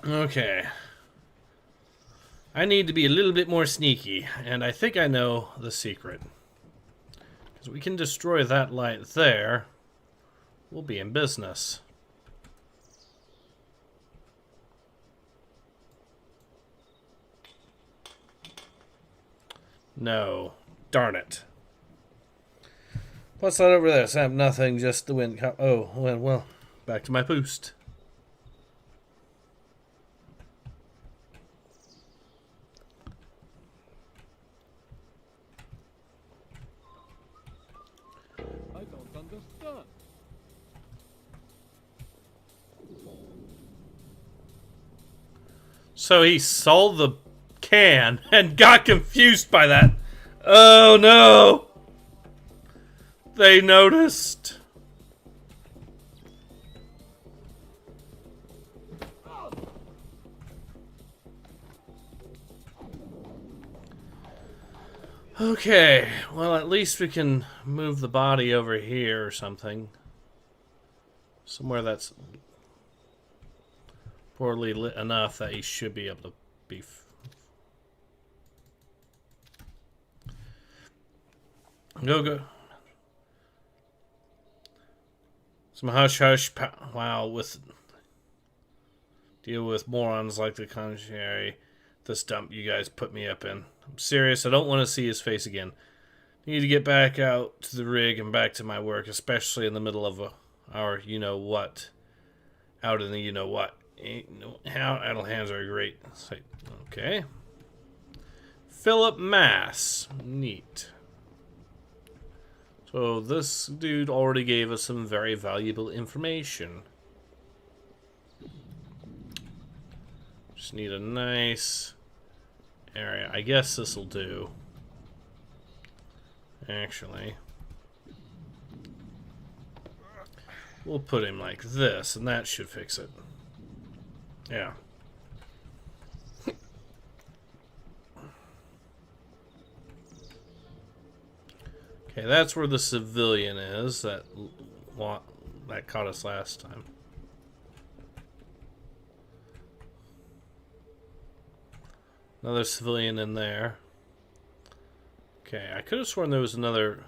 Okay. I need to be a little bit more sneaky, and I think I know the secret. Because we can destroy that light there, we'll be in business. No. Darn it. What's that over there? I have nothing, just the wind. Oh, well, back to my boost. I don't understand. So he saw the can and got confused by that. Oh no! They noticed. Okay, well at least we can move the body over here or something. Somewhere that's poorly lit enough that he should be able to be... Go. Some hush-hush... Wow, deal with morons like the concierge. This dump you guys put me up in. I'm serious, I don't want to see his face again. Need to get back out to the rig and back to my work, especially in the middle of our you-know-what. Out in the you-know-what. How idle hands are great. Okay. Philip Mass. Neat. So this dude already gave us some very valuable information. Just need a nice area. I guess this'll do. Actually, we'll put him like this, and that should fix it. Yeah. Okay, that's where the civilian is that caught us last time. Another civilian in there. Okay, I could have sworn there was another...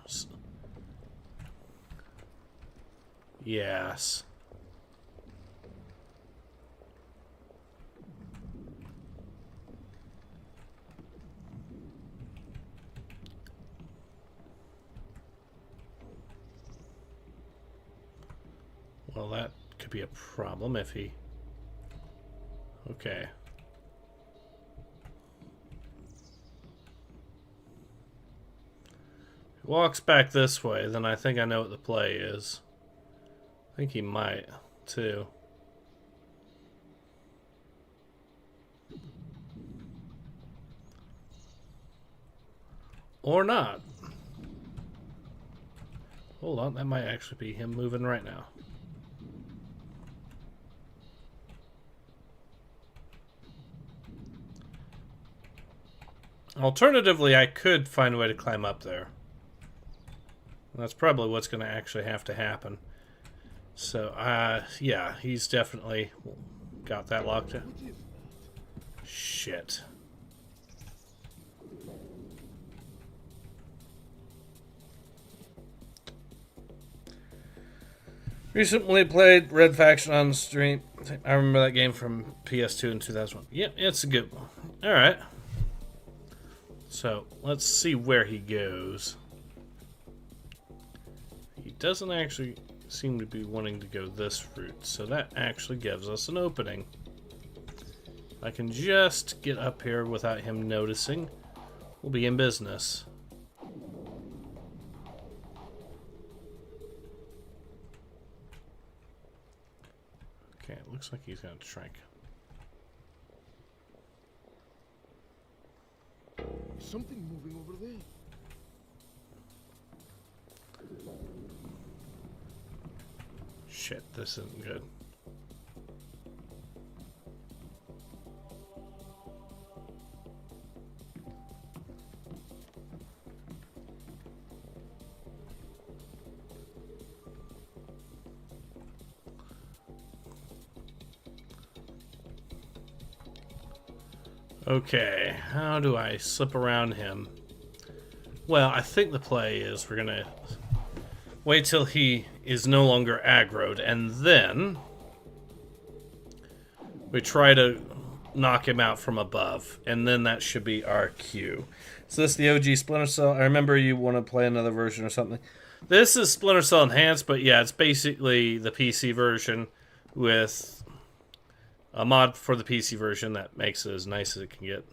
Yes. Well, that could be a problem if he... Okay. If he walks back this way, then I think I know what the play is. I think he might, too. Or not. Hold on, that might actually be him moving right now. Alternatively, I could find a way to climb up there. That's probably what's going to actually have to happen. So, yeah, he's definitely got that locked in. Shit. Recently played Red Faction on stream. I remember that game from PS2 in 2001. Yep, it's a good one. Alright. So, let's see where he goes. He doesn't actually seem to be wanting to go this route, so that actually gives us an opening. I can just get up here without him noticing. We'll be in business. Okay, it looks like he's going to shrink. Something moving over there. Shit, this isn't good. Okay, how do I slip around him? Well, I think the play is we're gonna wait till he is no longer aggroed, and then we try to knock him out from above, and then that should be our cue. So this is the OG Splinter Cell. I remember you want to play another version or something. This is Splinter Cell Enhanced, but yeah, it's basically the PC version with a mod for the PC version that makes it as nice as it can get.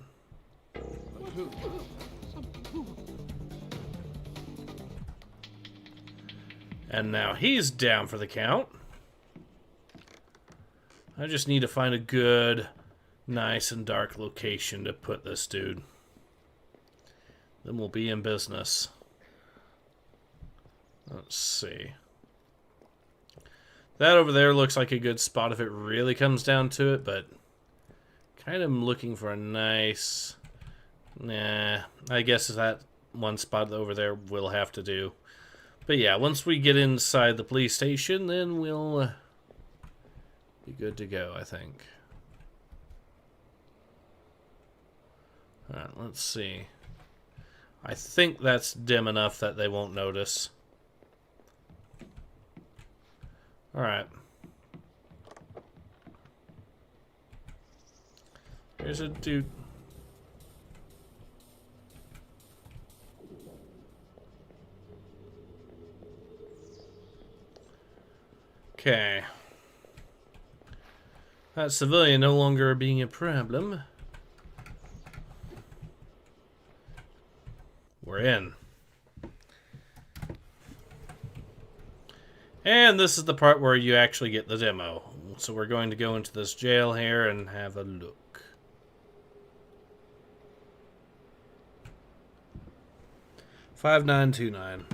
And now he's down for the count. I just need to find a good, nice and dark location to put this dude. Then we'll be in business. Let's see. That over there looks like a good spot if it really comes down to it, but kind of looking for a nice... Nah, I guess that one spot over there will have to do. But yeah, once we get inside the police station, then we'll be good to go, I think. Alright, let's see. I think that's dim enough that they won't notice. Alright. There's a dude. Okay. That civilian no longer being a problem. We're in. And this is the part where you actually get the demo. So we're going to go into this jail here and have a look. 5929.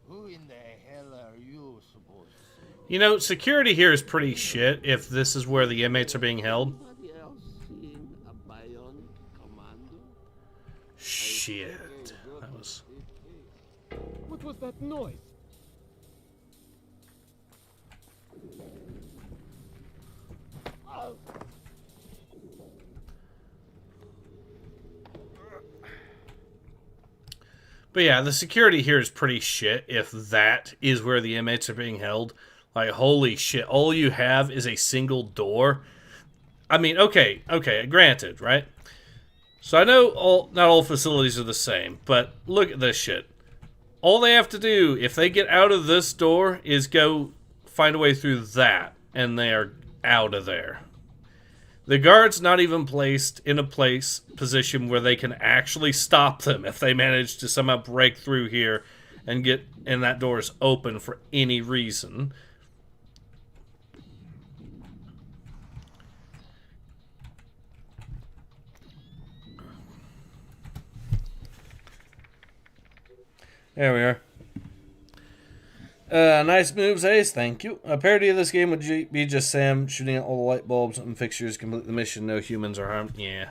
Who in the hell are you supposed to say? You know, security here is pretty shit if this is where the inmates are being held. Anybody else seen a BYRNE commando? Shit. That was... What was that noise? But yeah, the security here is pretty shit if that is where the inmates are being held. Like, holy shit, all you have is a single door. I mean, okay, granted, right? So I know not all facilities are the same, but look at this shit. All they have to do, if they get out of this door, is go find a way through that, and they are out of there. The guard's not even placed in a position where they can actually stop them if they manage to somehow break through here and that door is open for any reason. There we are. Nice moves, Ace. Thank you. A parody of this game would be just Sam shooting at all the light bulbs and fixtures, complete the mission, no humans are harmed. Yeah.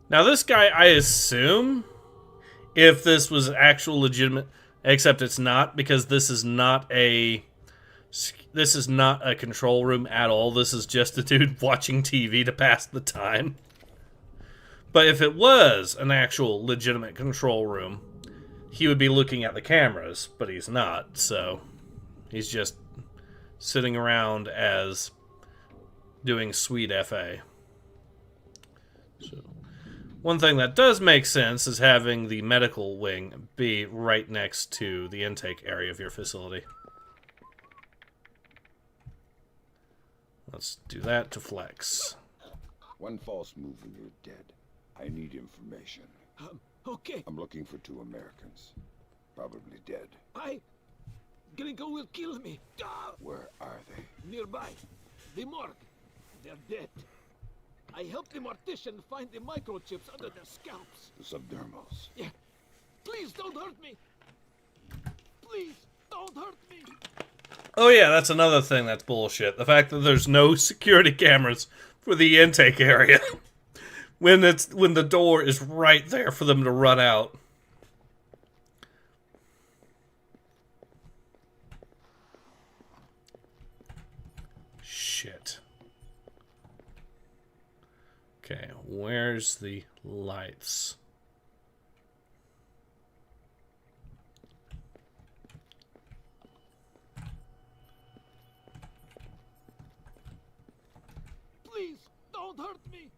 Now this guy, I assume, if this was actual legitimate, except it's not, because this is not a control room at all. This is just a dude watching TV to pass the time. But if it was an actual legitimate control room, he would be looking at the cameras, but he's not, so he's just sitting around as doing sweet FA. So one thing that does make sense is having the medical wing be right next to the intake area of your facility. Let's do that to flex. One false move and you're dead. I need information. Okay. I'm looking for 2 Americans. Probably dead. Gringo will kill me. Where are they? Nearby. The morgue. They're dead. I helped the mortician find the microchips under their scalps. The subdermals. Yeah. Please don't hurt me. Please don't hurt me. Oh yeah, that's another thing that's bullshit. The fact that there's no security cameras for the intake area when the door is right there for them to run out. Shit. Okay, where's the lights? Please, don't hurt me.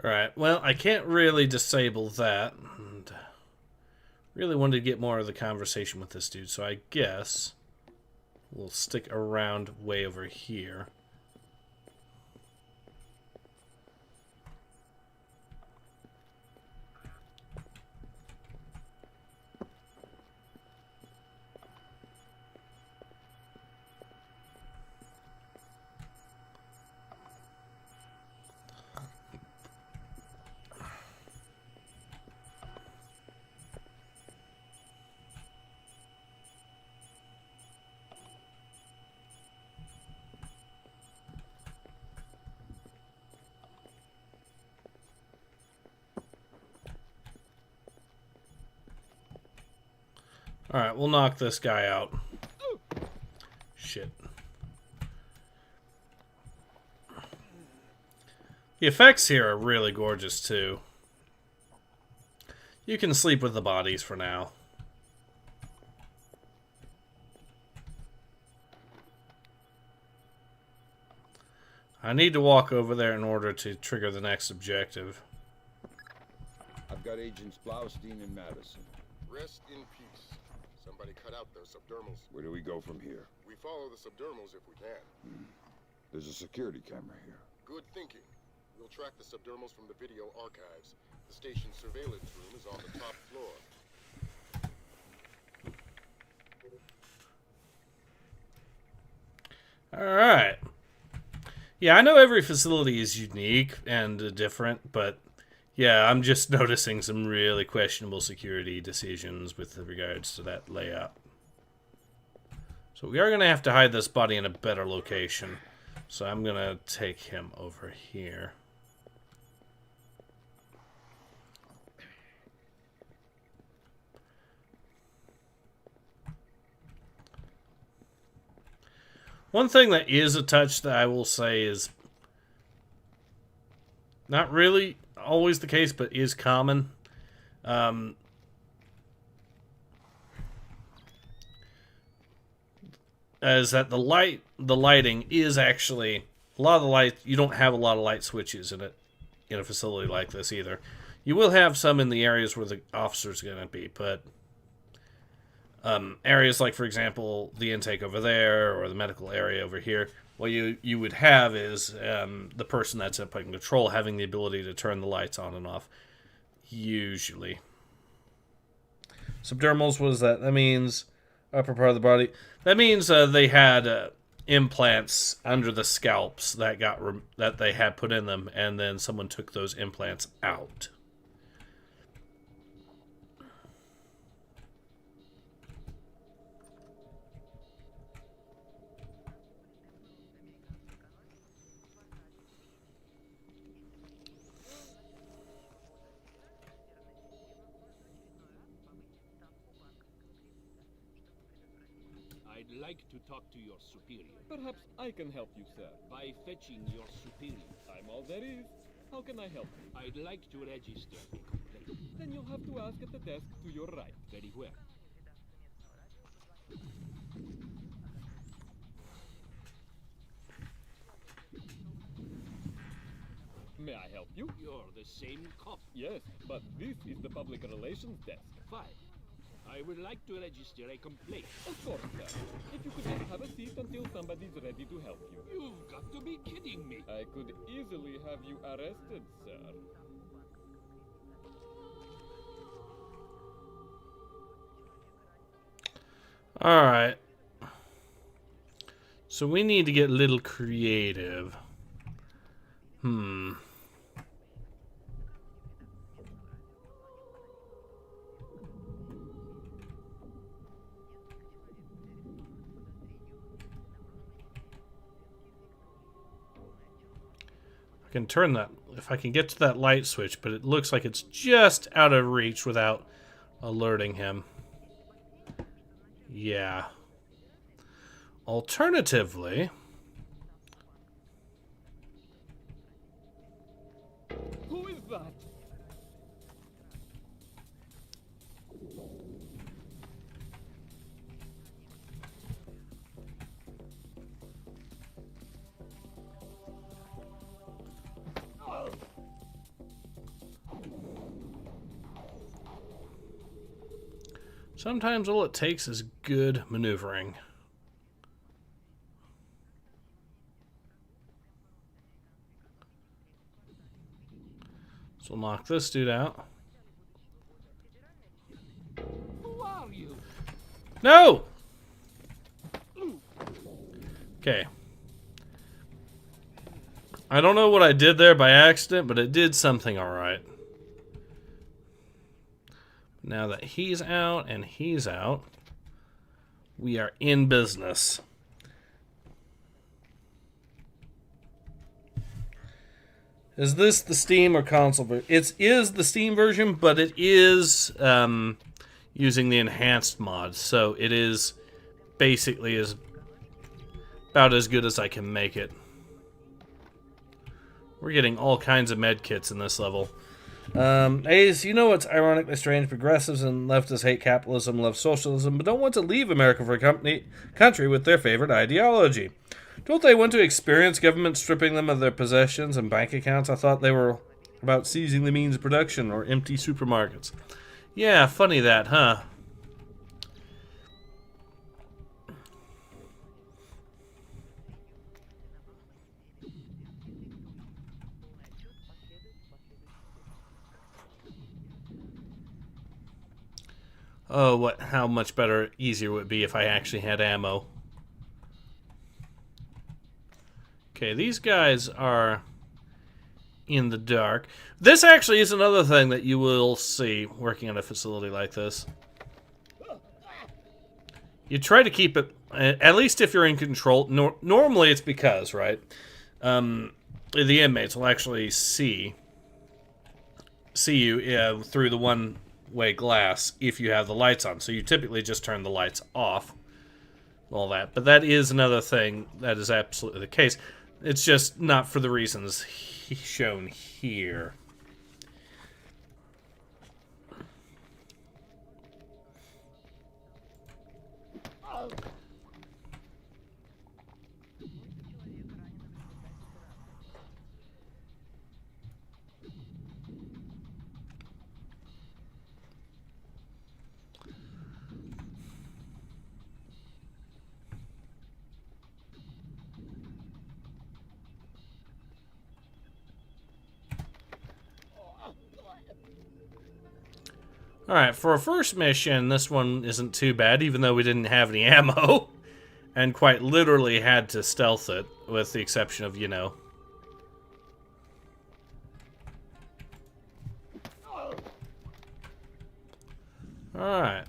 Alright, well, I can't really disable that. And really wanted to get more of the conversation with this dude, so I guess we'll stick around way over here. Alright, we'll knock this guy out. Shit. The effects here are really gorgeous, too. You can sleep with the bodies for now. I need to walk over there in order to trigger the next objective. I've got got Agents Blaustein and Madison. Rest in peace. Somebody cut out their subdermals. Where do we go from here? We follow the subdermals if we can. There's a security camera here. Good thinking. We'll track the subdermals from the video archives. The station's surveillance room is on the top floor. Alright. Yeah, I know every facility is unique and different, but yeah, I'm just noticing some really questionable security decisions with regards to that layout. So we are going to have to hide this body in a better location. So I'm going to take him over here. One thing that is a touch that I will say is not really always the case, but is common. Is that the lighting is actually a lot of the light. You don't have a lot of light switches in a facility like this either. You will have some in the areas where the officers are going to be, but areas like, for example, the intake over there or the medical area over here, what you would have is the person that's up in control having the ability to turn the lights on and off. Usually. Subdermals, what does that? That means upper part of the body. That means they had implants under the scalps that that they had put in them, and then someone took those implants out. I'd like to talk to your superior. Perhaps I can help you, sir. By fetching your superior. I'm all there is. How can I help you? I'd like to register a complaint. Then you'll have to ask at the desk to your right. Very well. May I help you? You're the same cop. Yes, but this is the public relations desk. Fine. I would like to register a complaint. Of course, sir. If you could just have a seat until somebody's ready to help you. You've got to be kidding me. I could easily have you arrested, sir. Alright. So we need to get a little creative. Can turn that if I can get to that light switch, but it looks like it's just out of reach without alerting him. Yeah. Alternatively, who is that? sometimes all it takes is good maneuvering. So we'll knock this dude out. Who are you? No! Okay. I don't know what I did there by accident, but it did something alright. Now that he's out and he's out, we are in business. Is this the Steam or console version? It is the Steam version, but it is using the enhanced mod, so it is basically about as good as I can make it. We're getting all kinds of med kits in this level. Ace, you know what's ironically strange? Progressives and leftists hate capitalism, love socialism, but don't want to leave America for a country with their favorite ideology. Don't they want to experience government stripping them of their possessions and bank accounts? I thought they were about seizing the means of production or empty supermarkets. Yeah, funny that, huh? Oh, how much better, easier would it be if I actually had ammo. Okay, these guys are in the dark. This actually is another thing that you will see working on a facility like this. You try to keep it, at least if you're in control. Normally it's because, right, the inmates will actually see you through the one-way glass if you have the lights on. So you typically just turn the lights off. All that. But that is another thing that is absolutely the case. It's just not for the reasons shown here. Alright, for a first mission, this one isn't too bad, even though we didn't have any ammo. And quite literally had to stealth it, with the exception of, you know... Alright.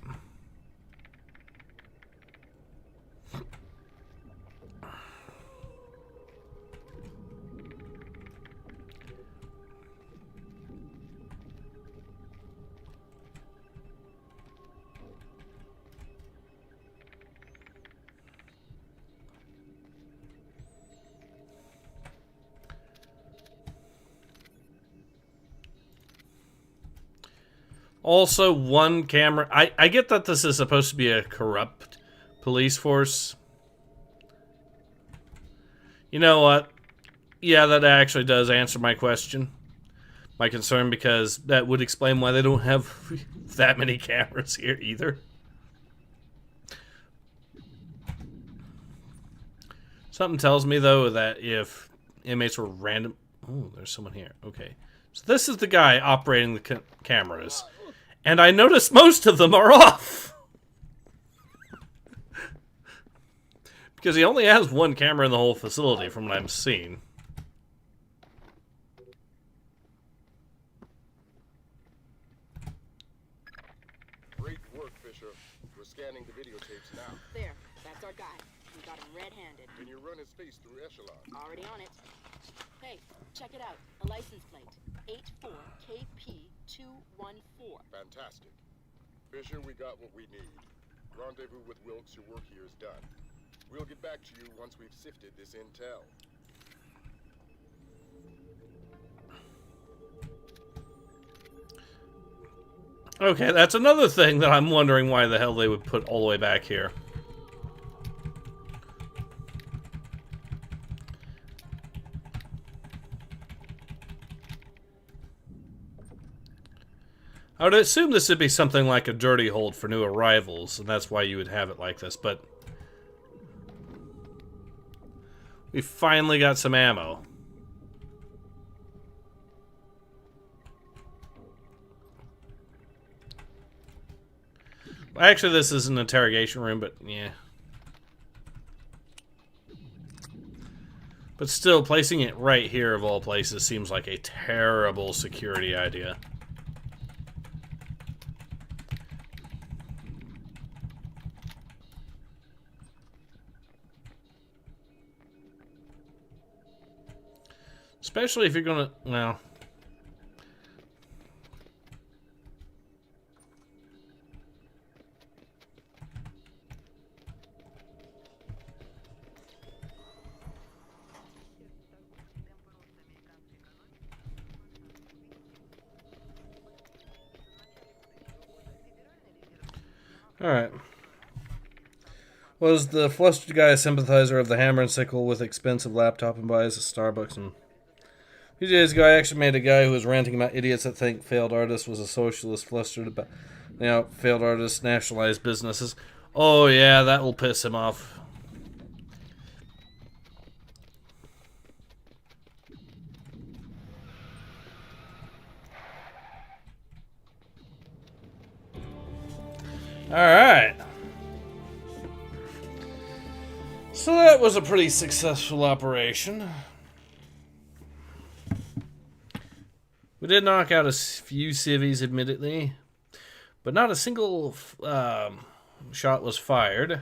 Also, one camera... I get that this is supposed to be a corrupt police force. You know what? Yeah, that actually does answer my question. My concern, because that would explain why they don't have that many cameras here either. Something tells me, though, that if inmates were random... Oh, there's someone here. Okay. So this is the guy operating the cameras. And I noticed most of them are off. Because he only has one camera in the whole facility, from what I'm seeing. Great work, Fisher. We're scanning the videotapes now. There, that's our guy. We got him red-handed. Can you run his face through Echelon? Already on it. Hey, check it out. A license plate. 84KP214. Fantastic. Fisher, we got what we need. Rendezvous with Wilkes, your work here is done. We'll get back to you once we've sifted this intel. Okay, that's another thing that I'm wondering why the hell they would put all the way back here. I would assume this would be something like a dirty hold for new arrivals, and that's why you would have it like this, but... we finally got some ammo. Well, actually, this is an interrogation room, but yeah. But still, placing it right here, of all places, seems like a terrible security idea. Especially if you're gonna, well... Alright. Was the flustered guy a sympathizer of the hammer and sickle with expensive laptop and buys a Starbucks and... few days ago, I actually made a guy who was ranting about idiots that think failed artist was a socialist flustered about, failed artists nationalized businesses. Oh yeah, that will piss him off. Alright. So that was a pretty successful operation. We did knock out a few civvies, admittedly, but not a single shot was fired.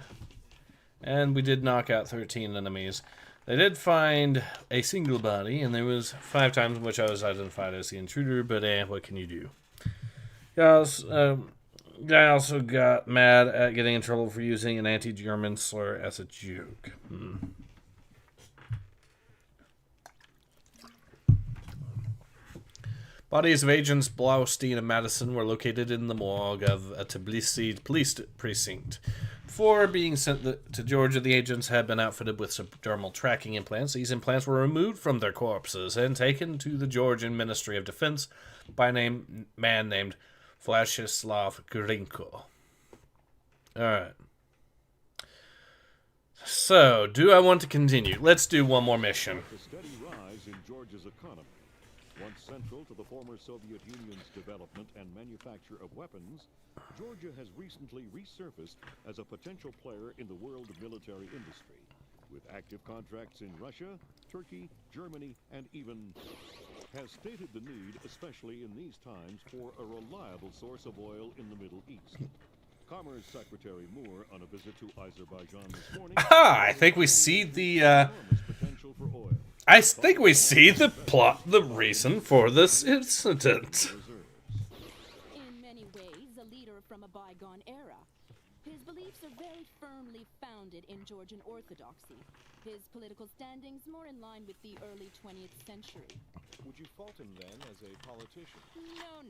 And we did knock out 13 enemies. They did find a single body, and there was 5 times in which I was identified as the intruder, but what can you do? Guy also got mad at getting in trouble for using an anti-German slur as a joke. Bodies of agents Blaustein and Madison were located in the morgue of a Tbilisi police precinct. Before being sent to Georgia, the agents had been outfitted with subdermal tracking implants. These implants were removed from their corpses and taken to the Georgian Ministry of Defense by a man named Vladislav Grinko. Alright. So, do I want to continue? Let's do one more mission. The steady rise in Georgia's economy, once central to the former Soviet Union's development and manufacture of weapons, Georgia has recently resurfaced as a potential player in the world military industry, with active contracts in Russia, Turkey, Germany, and even has stated the need, especially in these times, for a reliable source of oil in the Middle East. Commerce Secretary Moore, on a visit to Azerbaijan this morning, I think we see the I think we see the plot, the reason for this incident. In many ways, a leader from a bygone era. His beliefs are very firmly founded in Georgian orthodoxy. His political standings more in line with the early 20th century. Would you fault him then as a politician? No,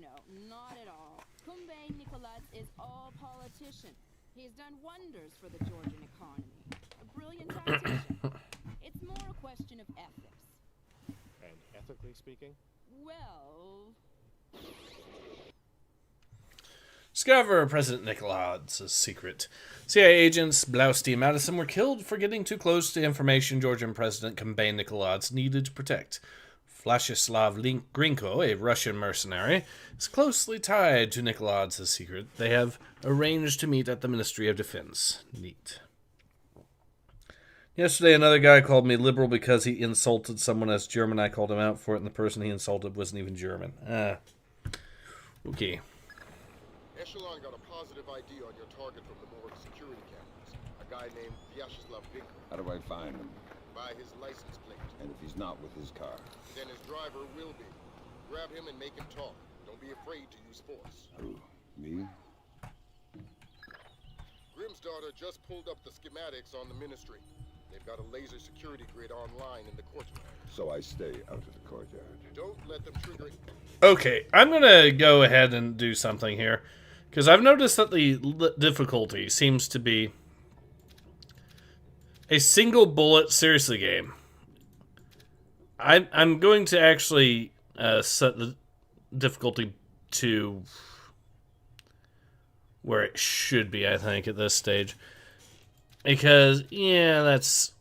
not at all. Kumbay Nikolaevich is all politician. He's done wonders for the Georgian economy. A brilliant tactician. It's more a question of ethics. And ethically speaking? Well... Discover President Nikolaev's secret. CIA agents Blaustein and Madison were killed for getting too close to information Georgian President Kumbay Nikolaevich needed to protect. Vladislav Grinko, a Russian mercenary, is closely tied to Nikolaev's secret. They have arranged to meet at the Ministry of Defense. Neat. Yesterday, another guy called me liberal because he insulted someone as German. I called him out for it, and the person he insulted wasn't even German. Okay. Echelon got a positive ID on your target from the morgue security cameras. A guy named Vyacheslav Grinko. How do I find him? By his license plate. And if he's not with his car? Then his driver will be. Grab him and make him talk. Don't be afraid to use force. Who? Me? Grimm's daughter just pulled up the schematics on the ministry. They've got a laser security grid online in the courtyard. So I stay out of the courtyard. Don't let them trigger it. Okay, I'm going to go ahead and do something here. Because I've noticed that the difficulty seems to be a single bullet seriously game. I'm going to actually set the difficulty to where it should be, I think, at this stage. Because, yeah, that's...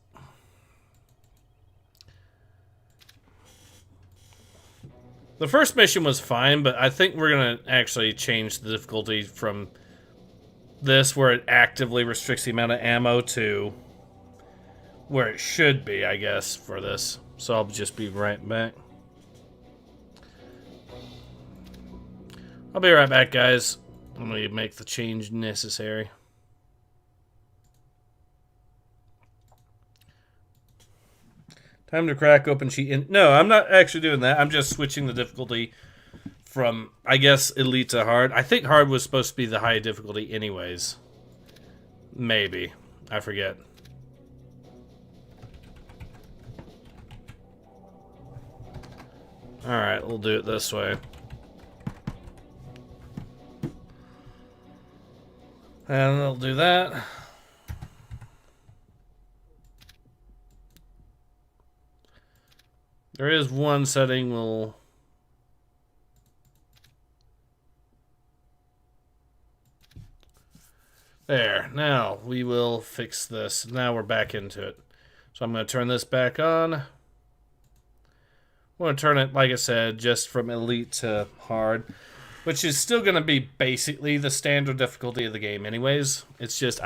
The first mission was fine, but I think we're going to actually change the difficulty from this, where it actively restricts the amount of ammo, to where it should be, I guess, for this. So I'll just be right back. I'll be right back, guys. Let me make the change necessary. Time to crack open sheet. No, I'm not actually doing that. I'm just switching the difficulty from, I guess, elite to hard. I think hard was supposed to be the high difficulty anyways. Maybe. I forget. Alright, we'll do it this way. And we'll do that. There is one setting we'll... There. Now we will fix this. Now we're back into it. So I'm going to turn this back on. I'm going to turn it, like I said, just from elite to hard, which is still going to be basically the standard difficulty of the game anyways. It's just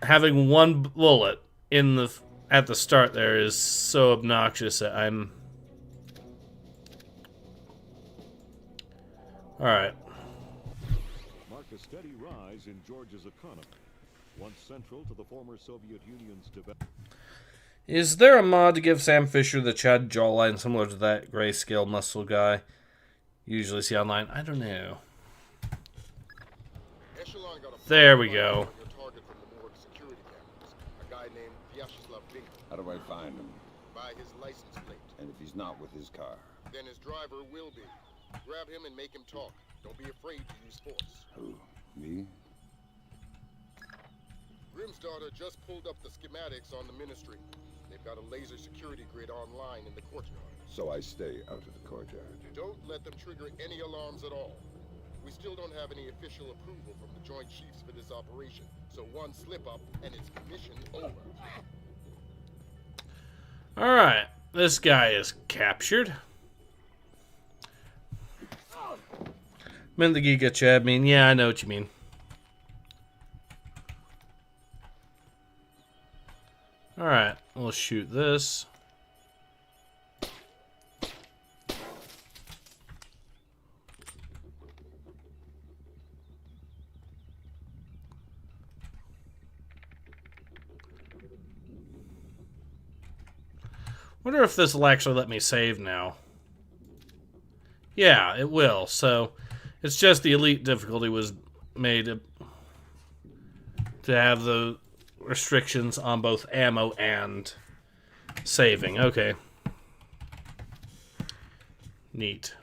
having one bullet in the at the start there is so obnoxious that I'm... Alright. Marked a steady rise in Georgia's economy, once central to the former Soviet Union's development. Is there a mod to give Sam Fisher the Chad jawline similar to that grayscale muscle guy you usually see online? I don't know. There we go. How do I find him? By his license plate. And if he's not with his car? Then his driver will be. Grab him and make him talk. Don't be afraid to use force. Who? Me? Grimm's daughter just pulled up the schematics on the ministry. They've got a laser security grid online in the courtyard. So I stay out of the courtyard. Don't let them trigger any alarms at all. We still don't have any official approval from the Joint Chiefs for this operation. So one slip-up and it's mission over. Alright, this guy is captured. Meant the Giga Chad mean, yeah, I know what you mean. Alright, we'll shoot this. Wonder if this will actually let me save now. Yeah, it will. So, it's just the elite difficulty was made to have the restrictions on both ammo and saving. Okay. Neat.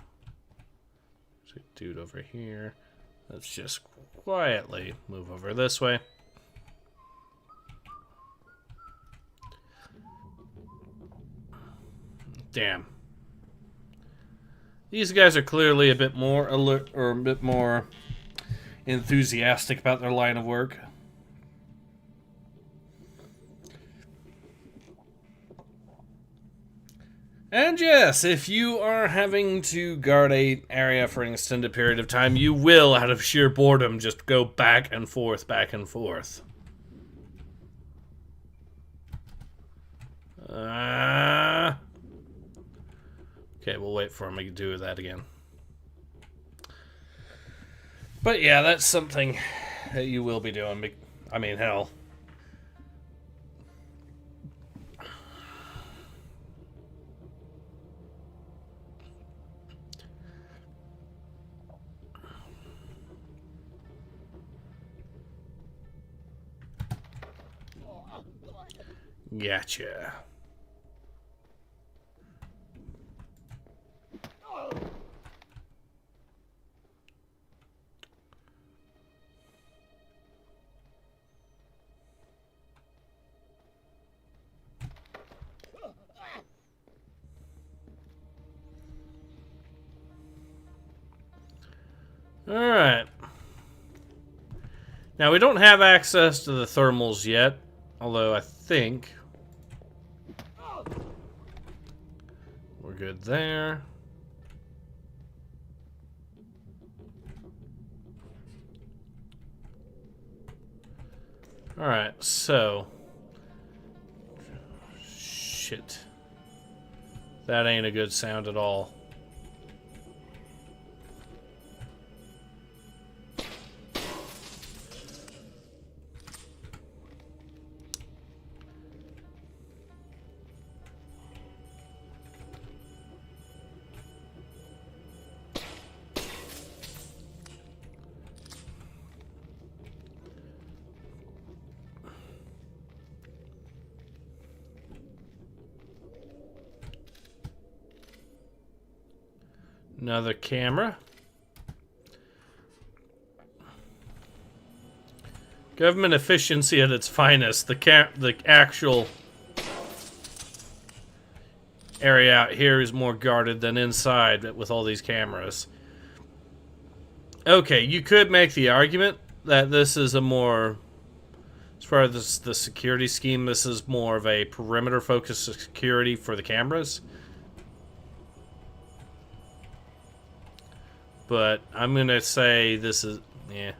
There's a dude over here. Let's just quietly move over this way. Damn. These guys are clearly a bit more alert or a bit more enthusiastic about their line of work. And yes, if you are having to guard an area for an extended period of time, you will, out of sheer boredom, just go back and forth, back and forth. Okay, we'll wait for him to do that again. But yeah, that's something that you will be doing. I mean, hell. Gotcha. Alright. Now, we don't have access to the thermals yet, although I think we're good there. Alright, so... Shit. That ain't a good sound at all. Another camera. Government efficiency at its finest. The actual area out here is more guarded than inside with all these cameras. Okay, you could make the argument that this is a more, as far as the security scheme, this is more of a perimeter-focused security for the cameras. But I'm going to say this is, yeah.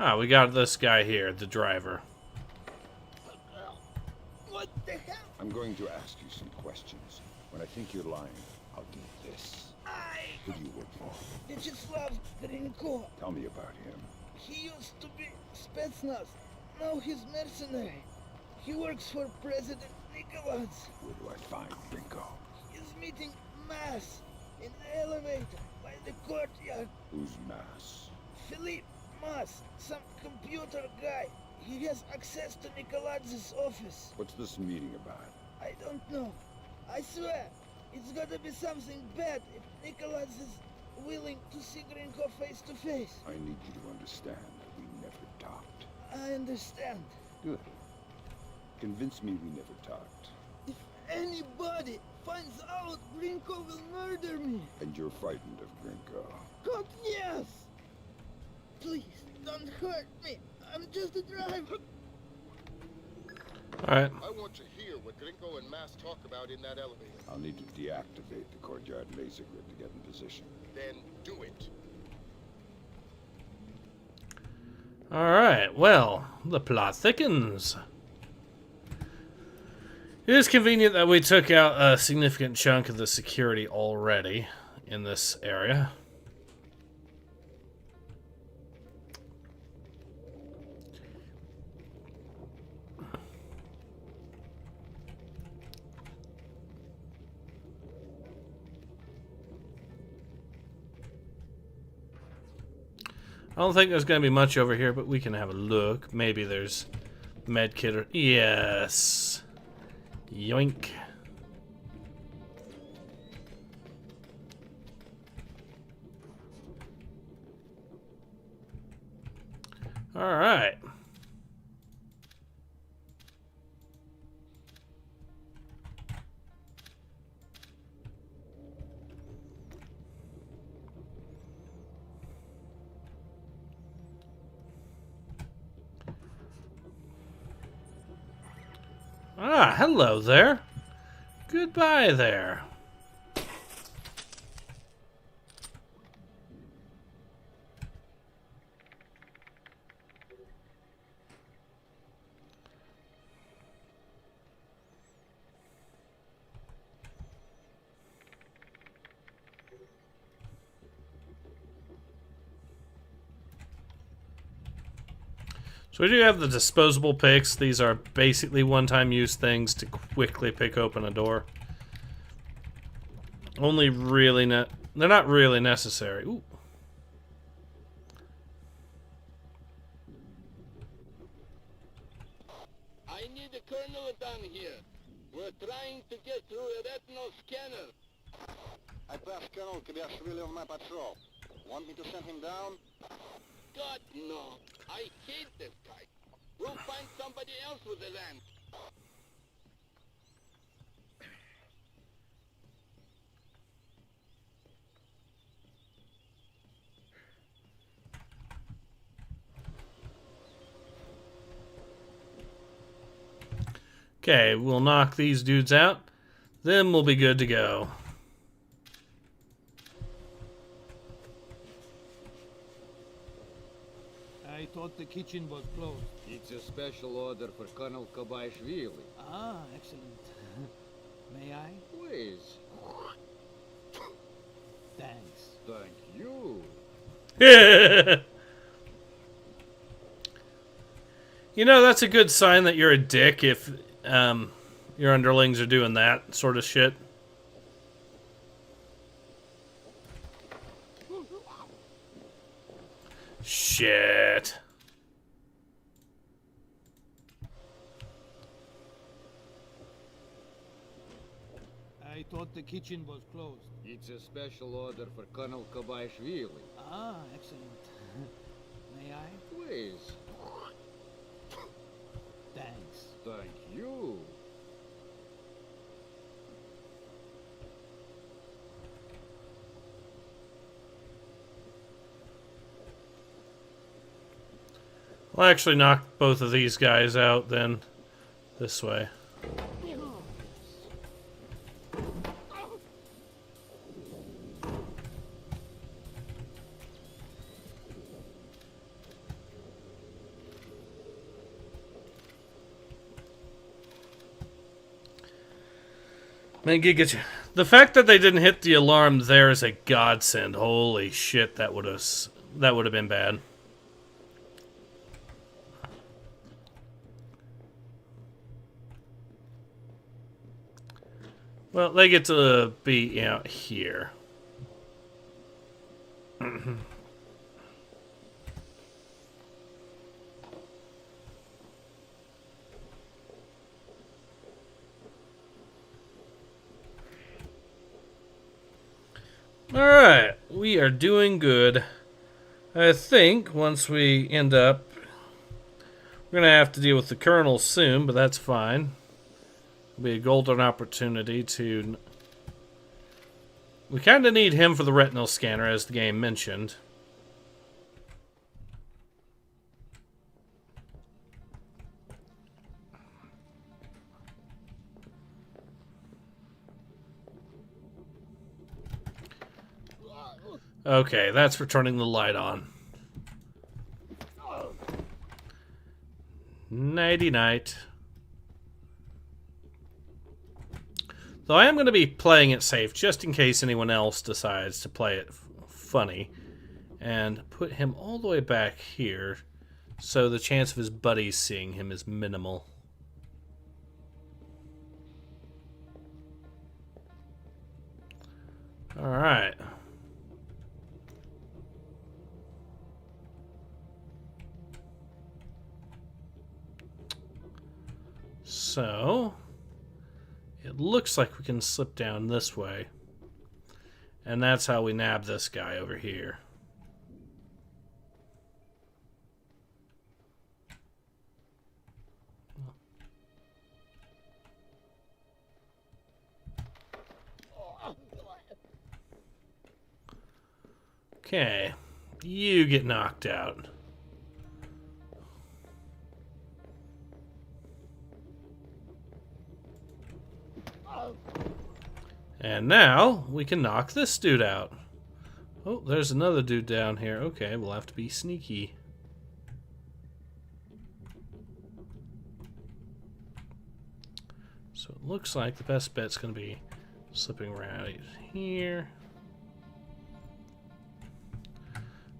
Ah, we got this guy here, the driver. What the hell? I'm going to ask you some questions. When I think you're lying, I'll do this. Who do you work for? Vyacheslav Grinko. Tell me about him. He used to be Spetsnaz. Now he's mercenary. He works for President Nicholas. Where do I find Grinko? He's meeting Mass in the elevator by the courtyard. Who's Mass? Philippe Mass, some computer guy. He has access to Nicholas's office. What's this meeting about? I don't know. I swear, it's gotta be something bad if Nicholas is willing to see Grinko face to face. I need you to understand that we never talked. I understand. Good. Convince me we never talked. If anybody finds out, Grinko will murder me. And you're frightened of Grinko. God, yes! Please, don't hurt me. I'm just a driver. Alright. I want to hear what Grinko and Mass talk about in that elevator. I'll need to deactivate the courtyard laser grid to get in position. Then do it. Alright, well, the plot thickens. It is convenient that we took out a significant chunk of the security already in this area. I don't think there's going to be much over here, but we can have a look. Maybe there's medkit or... Yes. Yoink. All right. Ah, hello there. Goodbye there. So we do have the disposable picks. These are basically one-time use things to quickly pick open a door. Only really they're not really necessary. Ooh. I need a colonel down here. We're trying to get through a retinal scanner. I passed Colonel Kvashvili on my patrol. Want me to send him down? God, no. I hate this guy. We'll find somebody else with a lamp. Okay, we'll knock these dudes out. Then we'll be good to go. I thought the kitchen was closed. It's a special order for Colonel Kvashvili. Ah, excellent. May I? Please. Thanks. Thank you. You know, that's a good sign that you're a dick if your underlings are doing that sort of shit. Shit. I thought the kitchen was closed. It's a special order for Colonel Kobaishvili. Ah, excellent. May I? Please. Thanks. Thank you. I'll actually knock both of these guys out then. This way. Man, get you. The fact that they didn't hit the alarm there is a godsend. Holy shit, that would have been bad. Well, they get to be out here. Alright, we are doing good. I think once we end up, we're going to have to deal with the Colonel soon, but that's fine. It'll be a golden opportunity to... We kind of need him for the retinal scanner, as the game mentioned. Okay, that's for turning the light on. Nighty-night. Though I am going to be playing it safe, just in case anyone else decides to play it funny. And put him all the way back here, so the chance of his buddies seeing him is minimal. Alright. So, it looks like we can slip down this way. And that's how we nab this guy over here. Okay, you get knocked out. And now, we can knock this dude out. Oh, there's another dude down here. Okay, we'll have to be sneaky. So it looks like the best bet's going to be slipping around here.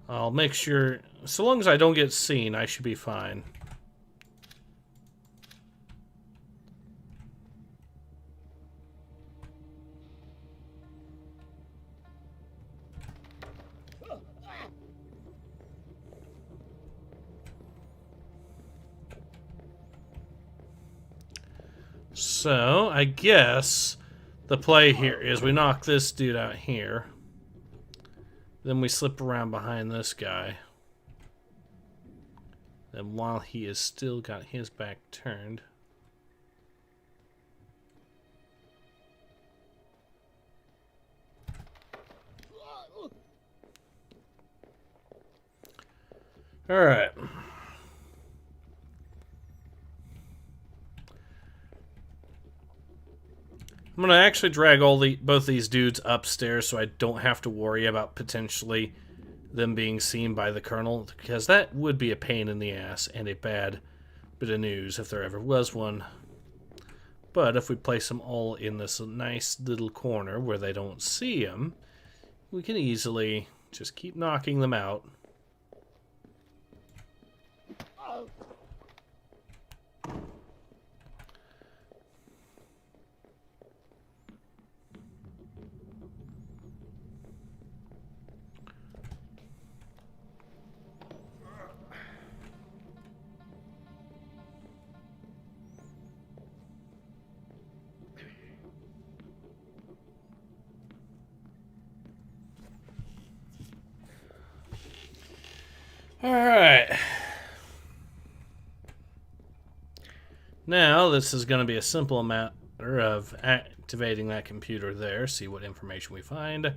I'll make sure, so long as I don't get seen, I should be fine. So, I guess the play here is we knock this dude out here. Then we slip around behind this guy. Then while he is still got his back turned. Alright. I'm going to actually drag both these dudes upstairs so I don't have to worry about potentially them being seen by the Colonel, because that would be a pain in the ass and a bad bit of news if there ever was one. But if we place them all in this nice little corner where they don't see them, we can easily just keep knocking them out. Alright. Now, this is going to be a simple matter of activating that computer there, see what information we find,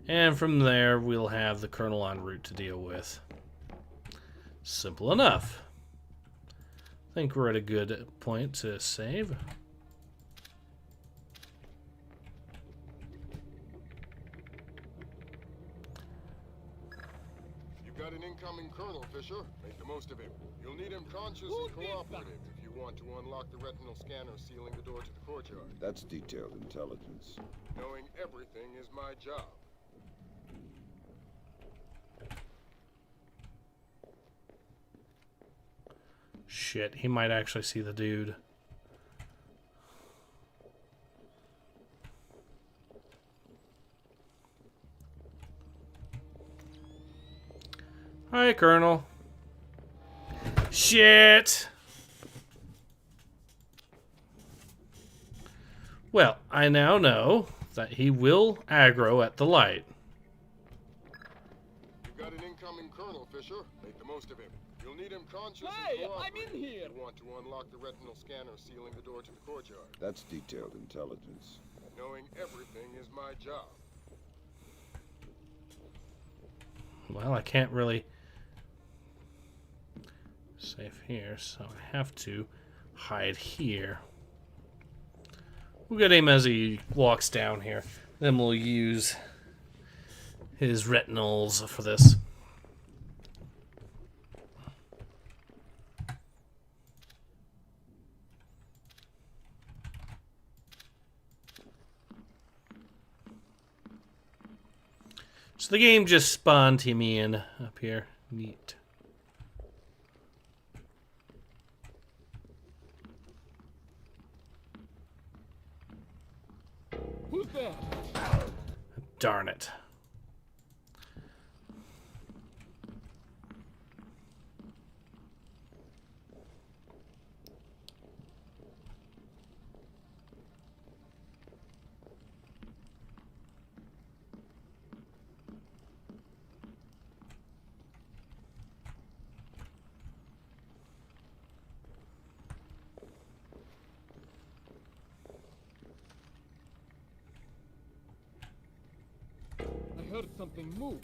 and from there we'll have the kernel en route to deal with. Simple enough. I think we're at a good point to save. Got an incoming Colonel, Fisher. Make the most of him. You'll need him conscious and cooperative if you want to unlock the retinal scanner sealing the door to the courtyard. That's detailed intelligence. Knowing everything is my job. Shit, he might actually see the dude. Hi, Colonel. Shit! Well, I now know that he will aggro at the light. You got an incoming Colonel, Fisher. Make the most of him. You'll need him conscious Hey, and cooperative I'm in here. if you want to unlock the retinal scanner sealing the door to the courtyard. That's detailed intelligence. Knowing everything is my job. Well, I can't really save here, so I have to hide here. We'll get him as he walks down here. Then we'll use his retinals for this. So the game just spawned him in up here. Neat. Who's there? Darn it. I heard something move.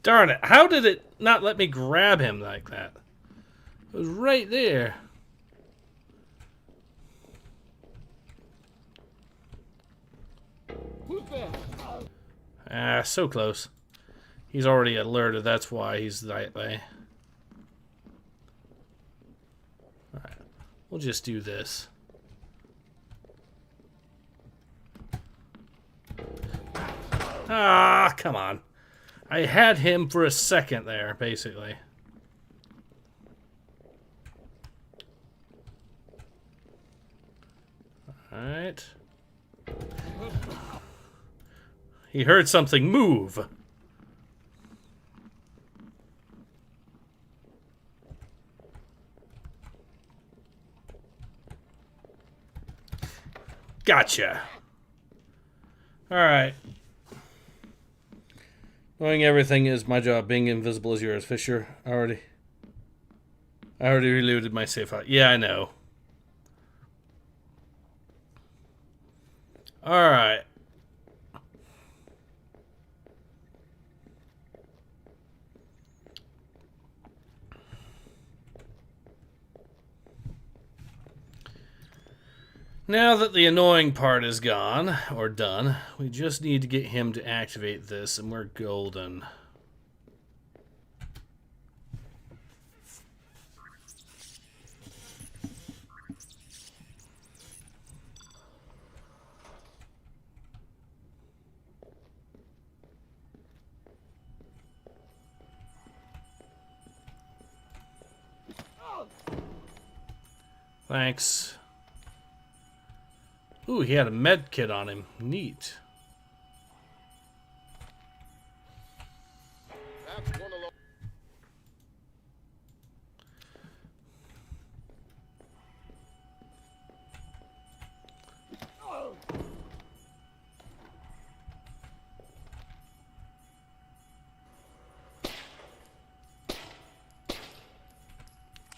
Darn it. How did it not let me grab him like that? It was right there. Who's there? Ah, so close. He's already alerted, that's why he's that way. Alright, we'll just do this. Ah, come on. I had him for a second there, basically. Alright. He heard something move. Gotcha. Alright. Knowing everything is my job. Being invisible is yours, Fisher. I already reloaded my safe out. Yeah, I know. Alright. Now that the annoying part is gone, or done, we just need to get him to activate this, and we're golden. Thanks. Ooh, he had a med kit on him. Neat.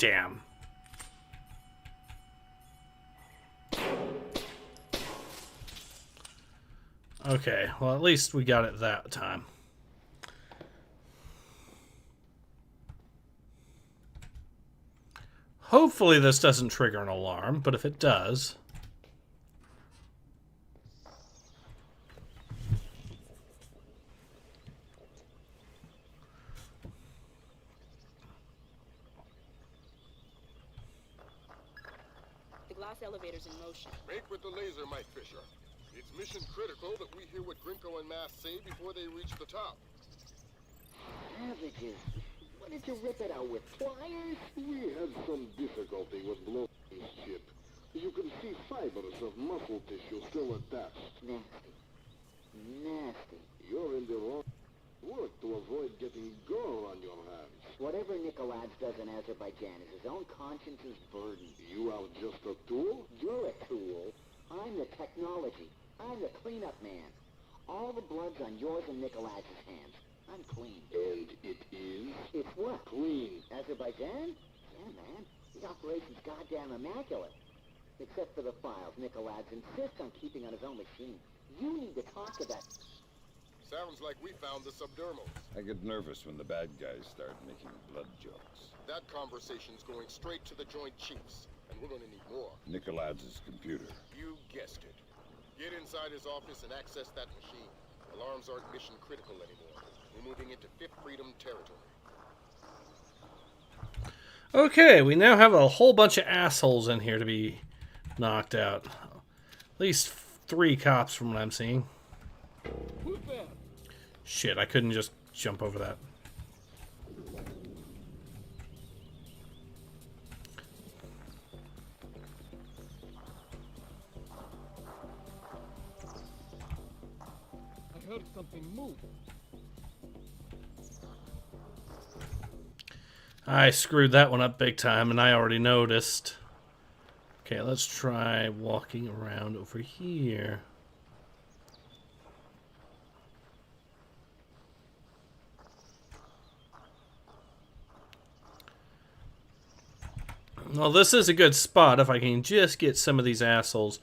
Damn. Okay, well at least we got it that time. Hopefully this doesn't trigger an alarm, but if it does... The glass elevator's in motion. Make with the laser, Mike Fisher. It's mission critical that we hear what Grinko and Mass say before they reach the top. Savages. What did you rip it out with? Pliers? We had some difficulty with blowing this chip. You can see fibers of muscle tissue still attached. Nasty. Nasty. You're in the wrong work to avoid getting gore on your hands. Whatever Nikolaj does in Azerbaijan is his own conscience's burden. You are just a tool? You're a tool. I'm the technology. I'm the cleanup man. All the blood's on yours and Nikolaj's hands. I'm clean. And it is? It's what? Clean. Azerbaijan? Yeah, man. The operation's goddamn immaculate. Except for the files. Nikolaj insists on keeping on his own machine. You need to talk to that. Sounds like we found the subdermals. I get nervous when the bad guys start making blood jokes. That conversation's going straight to the Joint Chiefs, and we're going to need more. Nikolaj's computer. You guessed it. Get inside his office and access that machine. Alarms aren't mission critical anymore. We're moving into Fifth Freedom territory. Okay, we now have a whole bunch of assholes in here to be knocked out. At least 3 cops from what I'm seeing. Shit, I couldn't just jump over that. I heard something move. I screwed that one up big time, and I already noticed. Okay, let's try walking around over here. Well, this is a good spot if I can just get some of these assholes.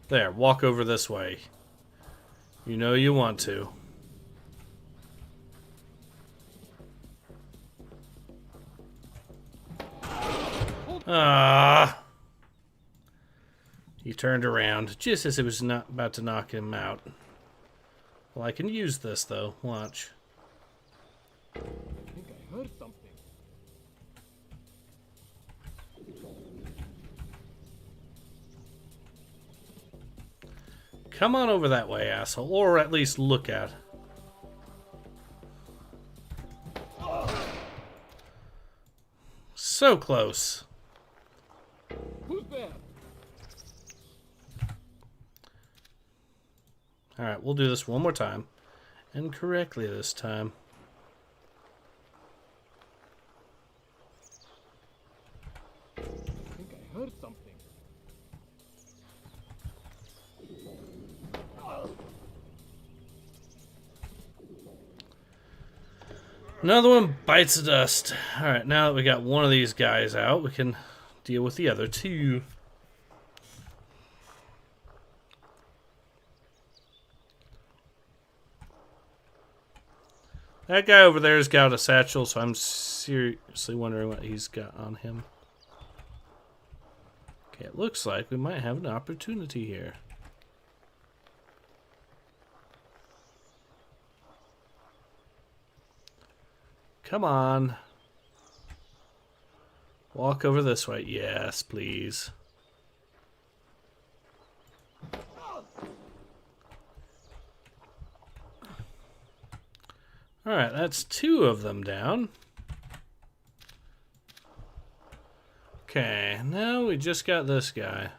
There, walk over this way. You know you want to. Ah! He turned around just as it was not about to knock him out. Well, I can use this though. Watch. I think I heard something. Come on over that way, asshole. Or at least look at. So close. Who's there? Alright, we'll do this one more time. And correctly this time. I think I heard something. Another one bites the dust. Alright, now that we got one of these guys out, we can deal with the other 2. That guy over there's got a satchel, so I'm seriously wondering what he's got on him. Okay, it looks like we might have an opportunity here. Come on. Walk over this way. Yes, please. Alright, that's 2 of them down. Okay, now we just got this guy.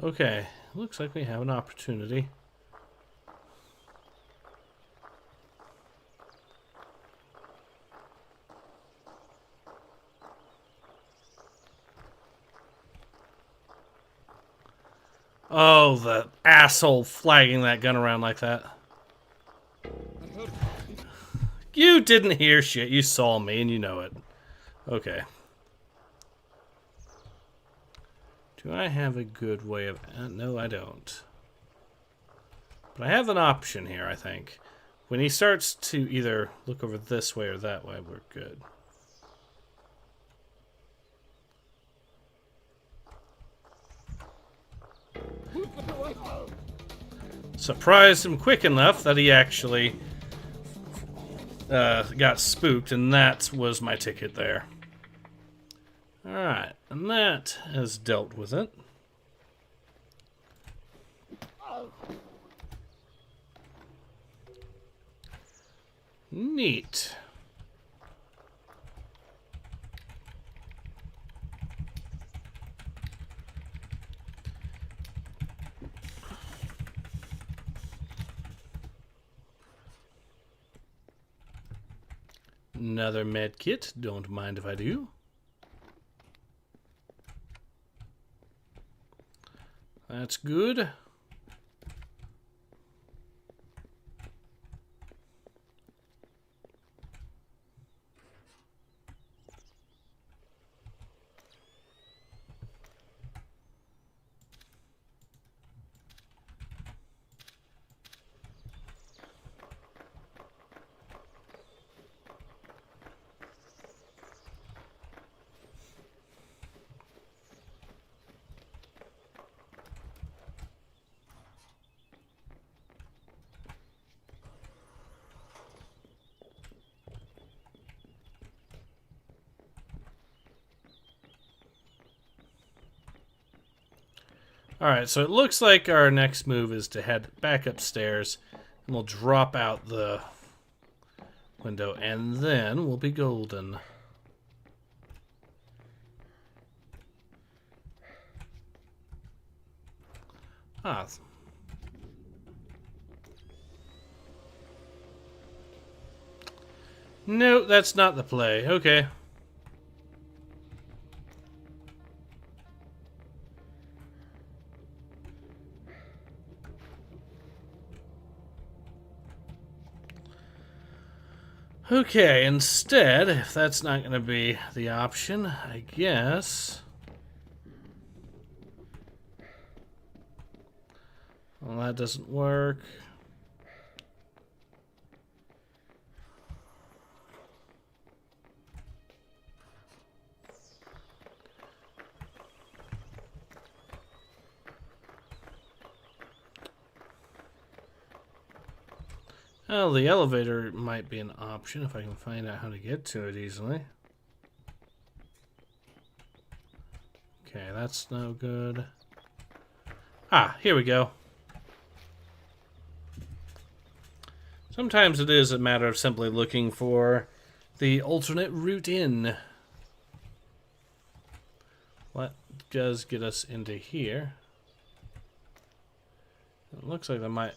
Okay, looks like we have an opportunity. Oh, the asshole flagging that gun around like that. You didn't hear shit. You saw me and you know it. Okay. Do I have a good way of... no, I don't. But I have an option here, I think. When he starts to either look over this way or that way, we're good. Surprised him quick enough that he actually got spooked, and that was my ticket there. Alright, and that has dealt with it. Neat. Another med kit. Don't mind if I do. That's good. Alright, so it looks like our next move is to head back upstairs, and we'll drop out the window, and then we'll be golden. Ah. No, that's not the play. Okay. Okay, instead, if that's not going to be the option, I guess... Well, that doesn't work. Well, the elevator might be an option if I can find out how to get to it easily. Okay, that's no good. Ah, here we go. Sometimes it is a matter of simply looking for the alternate route in. What does get us into here? It looks like there might...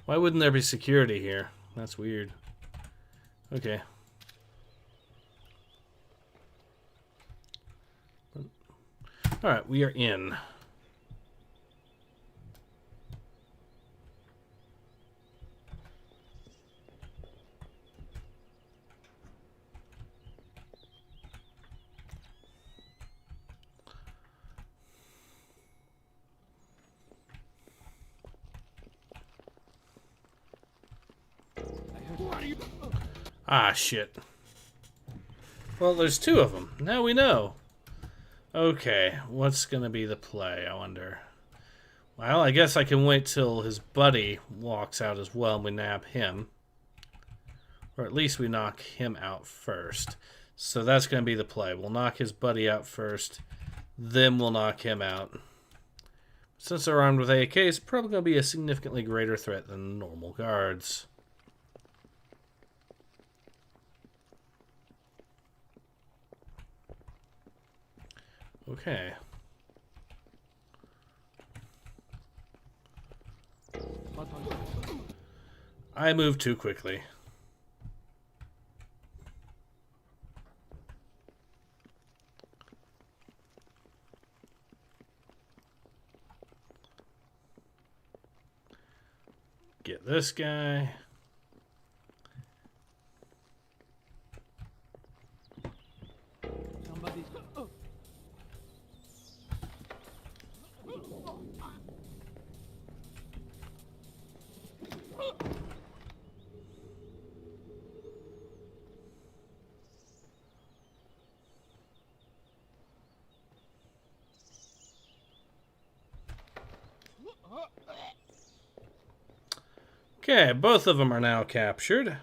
Why wouldn't there be security here? That's weird. Okay. Alright, we are in. Ah, shit. Well, there's two of them. Now we know. Okay, what's gonna be the play, I wonder? Well, I guess I can wait till his buddy walks out as well and we nab him. Or at least we knock him out first. So that's gonna be the play. We'll knock his buddy out first, then we'll knock him out. Since they're armed with AKs, it's probably gonna be a significantly greater threat than normal guards. Okay. I moved too quickly. Get this guy. Somebody's... Oh. Okay, both of them are now captured.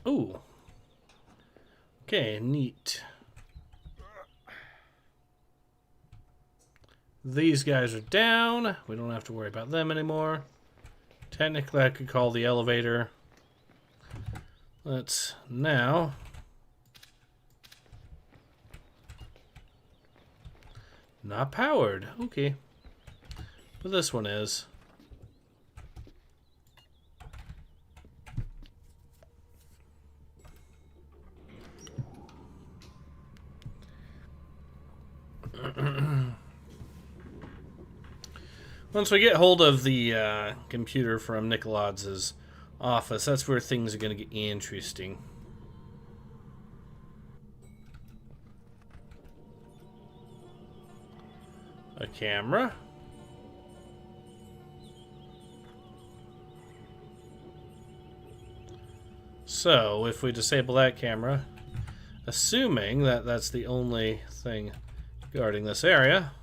Ooh. Okay, neat. These guys are down. We don't have to worry about them anymore. Technically, I could call the elevator. Let's now... Not powered. Okay. But this one is. Once we get hold of the computer from Nicolaad's office, that's where things are going to get interesting. A camera. So, if we disable that camera, assuming that that's the only thing guarding this area,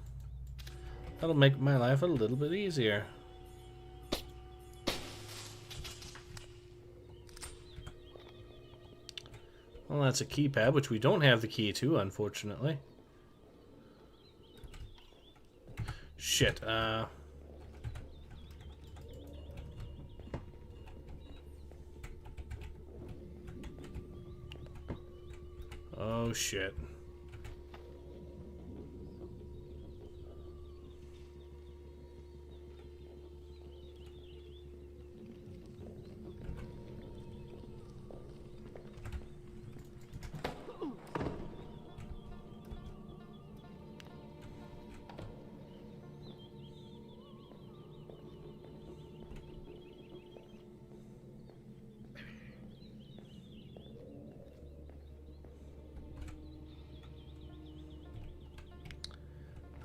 that'll make my life a little bit easier. Well, that's a keypad, which we don't have the key to, unfortunately. Shit, oh, shit.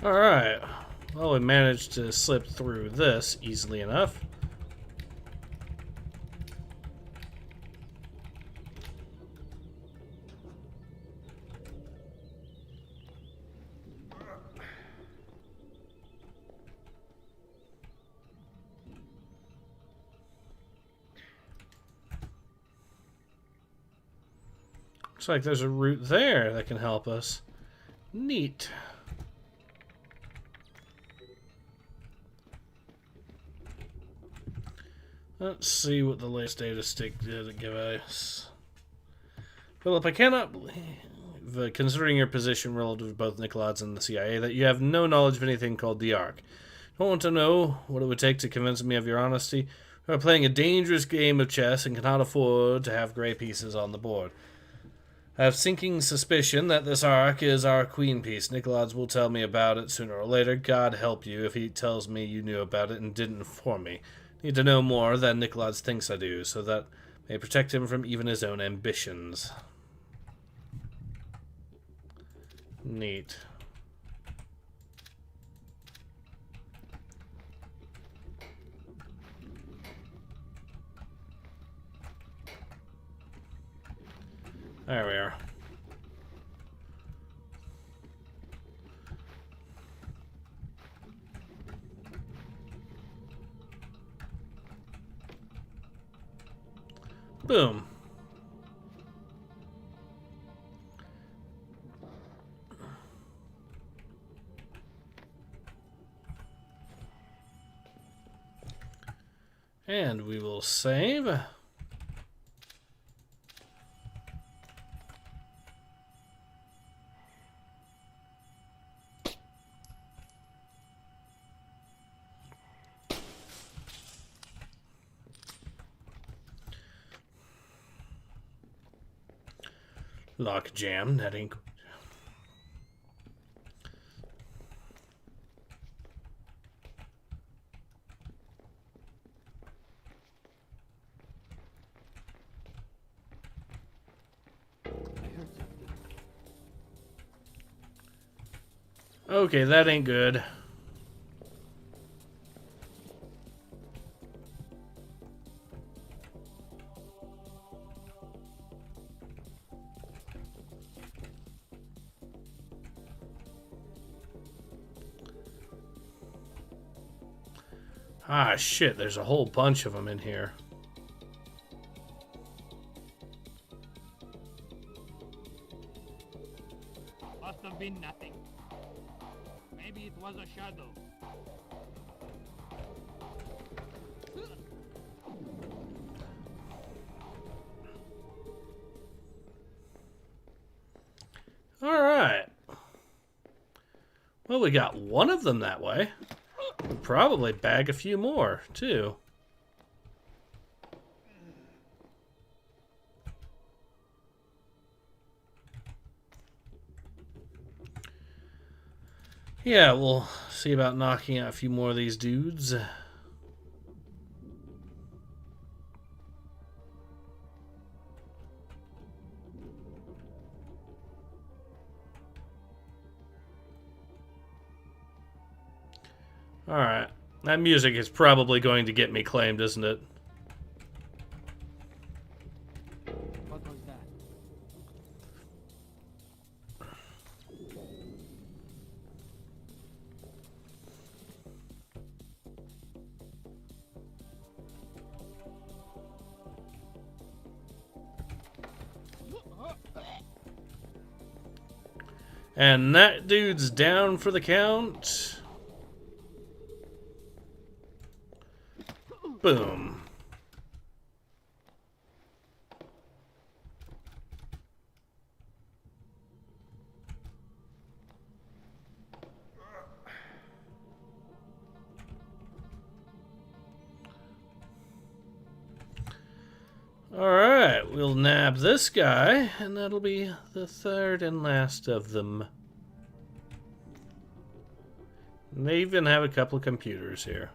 Alright, well, we managed to slip through this easily enough. Looks like there's a route there that can help us. Neat. Let's see what the latest data stick did give us. Philip, I cannot believe, considering your position relative to both Nicolaad's and the CIA, that you have no knowledge of anything called the Ark. Don't want to know what it would take to convince me of your honesty. We are playing a dangerous game of chess and cannot afford to have grey pieces on the board. I have sinking suspicion that this Ark is our queen piece. Nicolaad's will tell me about it sooner or later. God help you if he tells me you knew about it and didn't inform me. Need to know more than Nicolaad's thinks I do, so that may protect him from even his own ambitions. Neat. There we are. Boom. And we will save. Lock jam, that ain't... Okay, that ain't good. Ah, shit, there's a whole bunch of them in here. Must have been nothing. Maybe it was a shadow. Alright. Well, we got one of them that way. We'll probably bag a few more, too. Yeah, we'll see about knocking out a few more of these dudes. Alright. That music is probably going to get me claimed, isn't it? What was that? And that dude's down for the count. Boom. Alright, we'll nab this guy, and that'll be the third and last of them. And they even have a couple of computers here.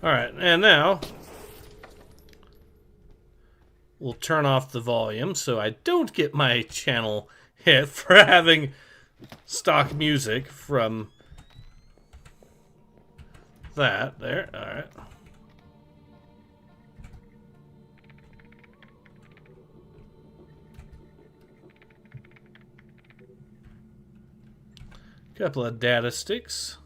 Alright, and now we'll turn off the volume so I don't get my channel hit for having stock music from that there. Alright. Couple of data sticks.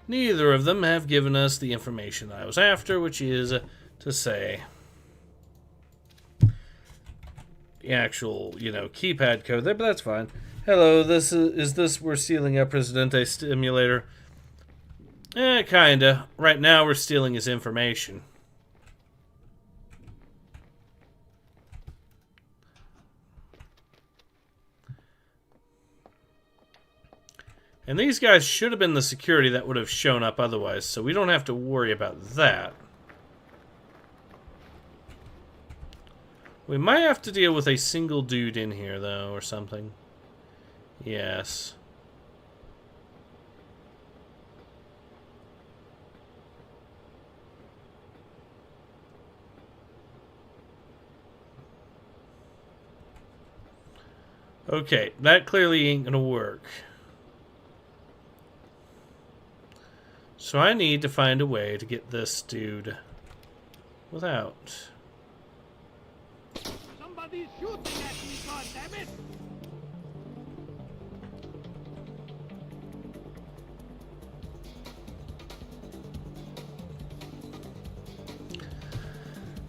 Neither of them have given us the information I was after, which is to say the actual, keypad code there, but that's fine. Hello, is this we're stealing a Presidente stimulator? Kinda. Right now we're stealing his information. And these guys should have been the security that would have shown up otherwise, so we don't have to worry about that. We might have to deal with a single dude in here, though, or something. Yes. Okay, that clearly ain't gonna work. So I need to find a way to get this dude without. Somebody's shooting at me, goddammit!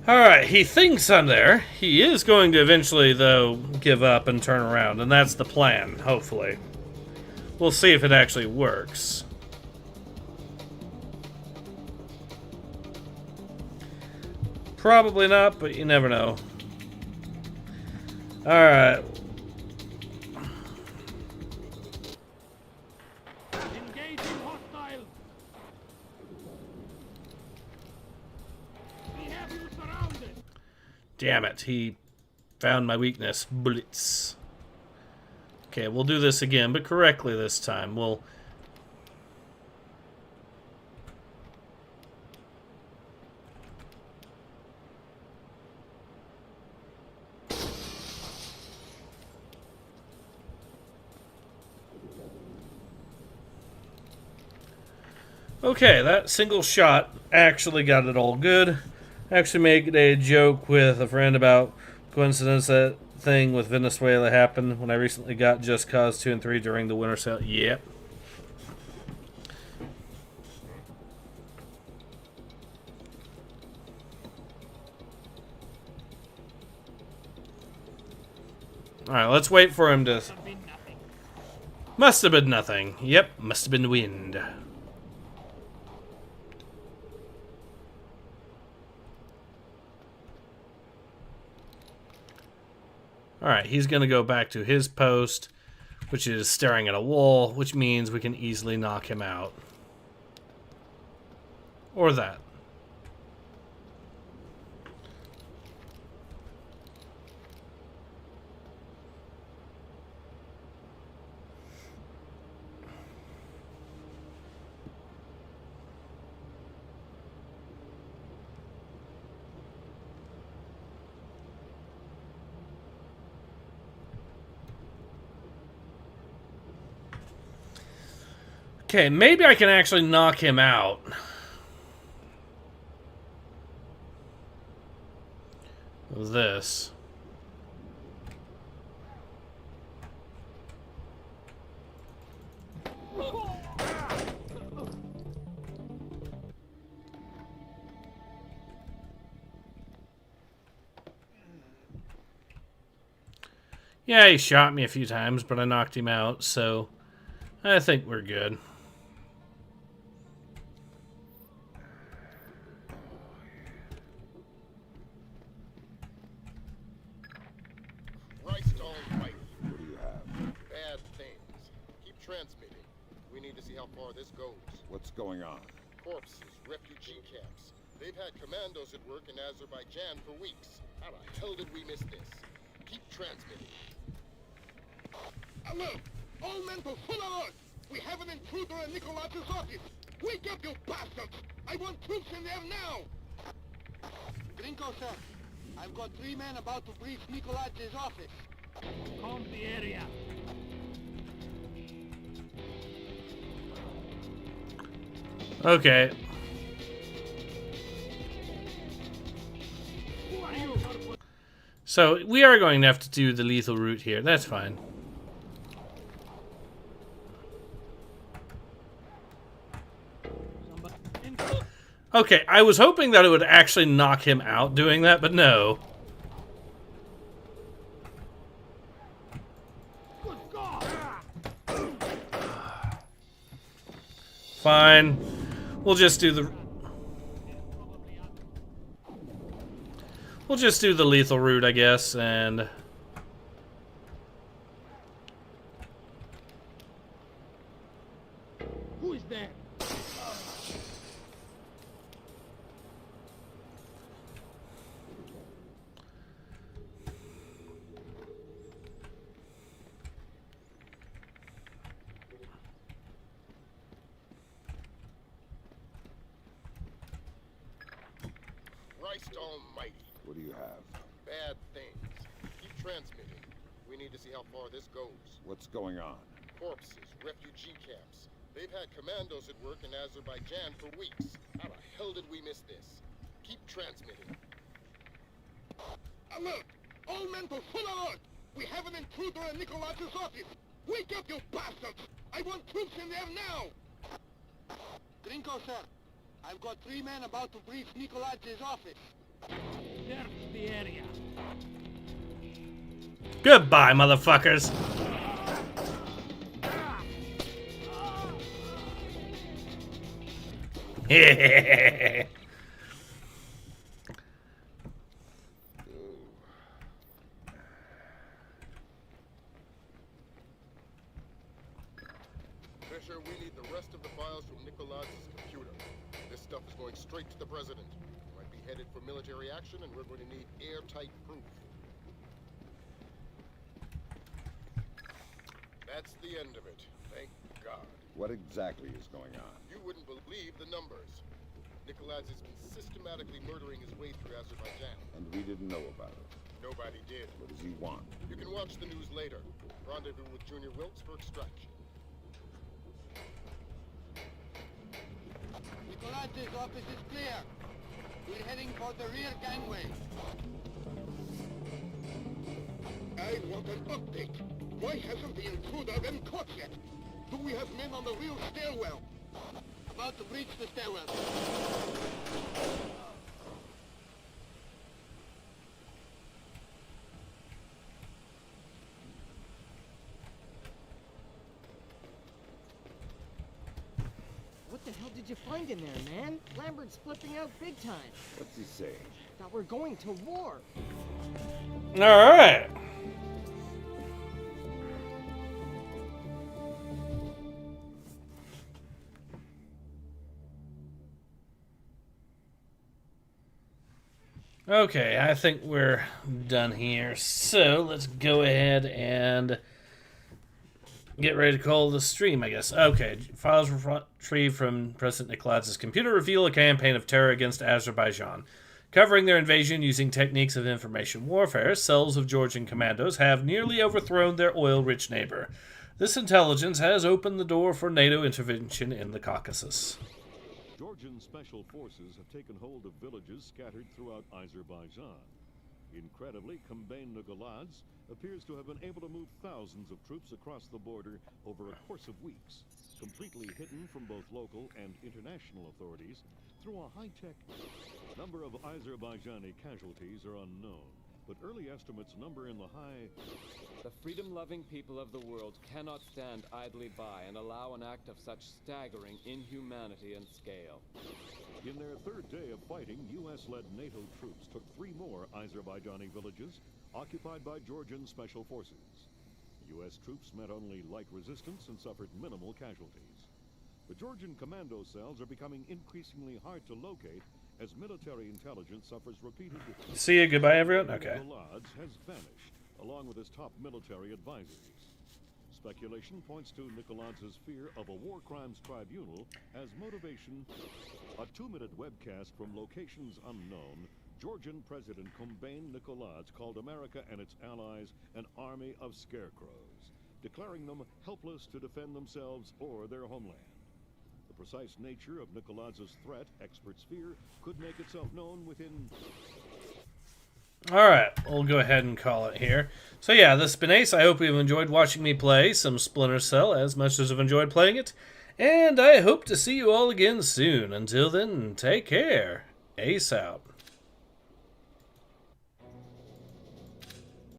Alright, he thinks I'm there. He is going to eventually, though, give up and turn around, and that's the plan, hopefully. We'll see if it actually works. Probably not, but you never know. Alright. Engaging hostile. We have you surrounded. Damn it, he found my weakness. Bullets. Okay, we'll do this again, but correctly this time. We'll... Okay, that single shot actually got it all good. Actually made a joke with a friend about coincidence that thing with Venezuela happened when I recently got Just Cause 2 and 3 during the winter sale. Yep. Alright, let's wait for him to... Must have been nothing. Yep, must have been wind. Alright, he's going to go back to his post, which is staring at a wall, which means we can easily knock him out. Or that. Okay, maybe I can actually knock him out. With this. Yeah, he shot me a few times, but I knocked him out, so I think we're good. Christ almighty. What do you have? Bad things. Keep transmitting. We need to see how far this goes. What's going on? Corpses, refugee camps. They've had commandos at work in Azerbaijan for weeks. How the hell did we miss this? Keep transmitting. Alert! All men to full alert! We have an intruder in Nikolaj's office! Wake up, you bastards! I want troops in there now! Grinko, sir. I've got 3 men about to breach Nikolaj's office. Comb the area. Okay. So, we are going to have to do the lethal route here. That's fine. Okay, I was hoping that it would actually knock him out doing that, but no. Fine. We'll just do the... We'll just do the lethal route, I guess, and... Who is there? Christ almighty. What do you have? Bad things. Keep transmitting. We need to see how far this goes. What's going on? Corpses, refugee camps. They've had commandos at work in Azerbaijan for weeks. How the hell did we miss this? Keep transmitting. Alert! All men to full alert! We have an intruder in Nikolaj's office! Wake up, you bastards! I want troops in there now! Grinko, sir. I've got 3 men about to breach Nikolaj's office. search the area. Goodbye, motherfuckers. Fisher, we need the rest of the files from Nikolaz's computer. This stuff is going straight to the president. Might be headed for military action, and we're going to need airtight proof. That's the end of it. Thank God. What exactly is going on? You wouldn't believe the numbers. Nikolaz has been systematically murdering his way through Azerbaijan. And we didn't know about it. Nobody did. What does he want? You can watch the news later. Rendezvous with Junior Wilkes for extraction. Nikolaz's office is clear. We're heading for the rear gangway. I want an update. Why hasn't the intruder been caught yet? Do we have men on the real stairwell? About to breach the stairwell. What the hell did you find in there, man? Lambert's flipping out big time. What's he saying? Thought we're going to war. All right. Okay, I think we're done here. So let's go ahead and get ready to call the stream, I guess. Okay, files retrieved from President Nikolaz's computer reveal a campaign of terror against Azerbaijan. Covering their invasion using techniques of information warfare, cells of Georgian commandos have nearly overthrown their oil-rich neighbor. This intelligence has opened the door for NATO intervention in the Caucasus. Georgian special forces have taken hold of villages scattered throughout Azerbaijan. Incredibly, Kombain Nikolaz appears to have been able to move thousands of troops across the border over a course of weeks, completely hidden from both local and international authorities through a high-tech. Number of Azerbaijani casualties are unknown, but early estimates number in the high. The freedom-loving people of the world cannot stand idly by and allow an act of such staggering inhumanity and scale. In their third day of fighting, U.S.-led NATO troops took 3 more Azerbaijani villages occupied by Georgian special forces. U.S. troops met only light resistance and suffered minimal casualties. The Georgian commando cells are becoming increasingly hard to locate as military intelligence suffers repeated. See you. Goodbye, everyone. Okay. Nikolaz has vanished, along with his top military advisors. Speculation points to Nikolaz's fear of a war crimes tribunal as motivation. A 2-minute webcast from locations unknown, Georgian President Kombain Nikolaz called America and its allies an army of scarecrows, declaring them helpless to defend themselves or their homeland. The precise nature of Nikolaz's threat, experts fear, could make itself known within... Alright, we'll go ahead and call it here. So yeah, this has been Ace. I hope you've enjoyed watching me play some Splinter Cell as much as I've enjoyed playing it. And I hope to see you all again soon. Until then, take care. Ace out.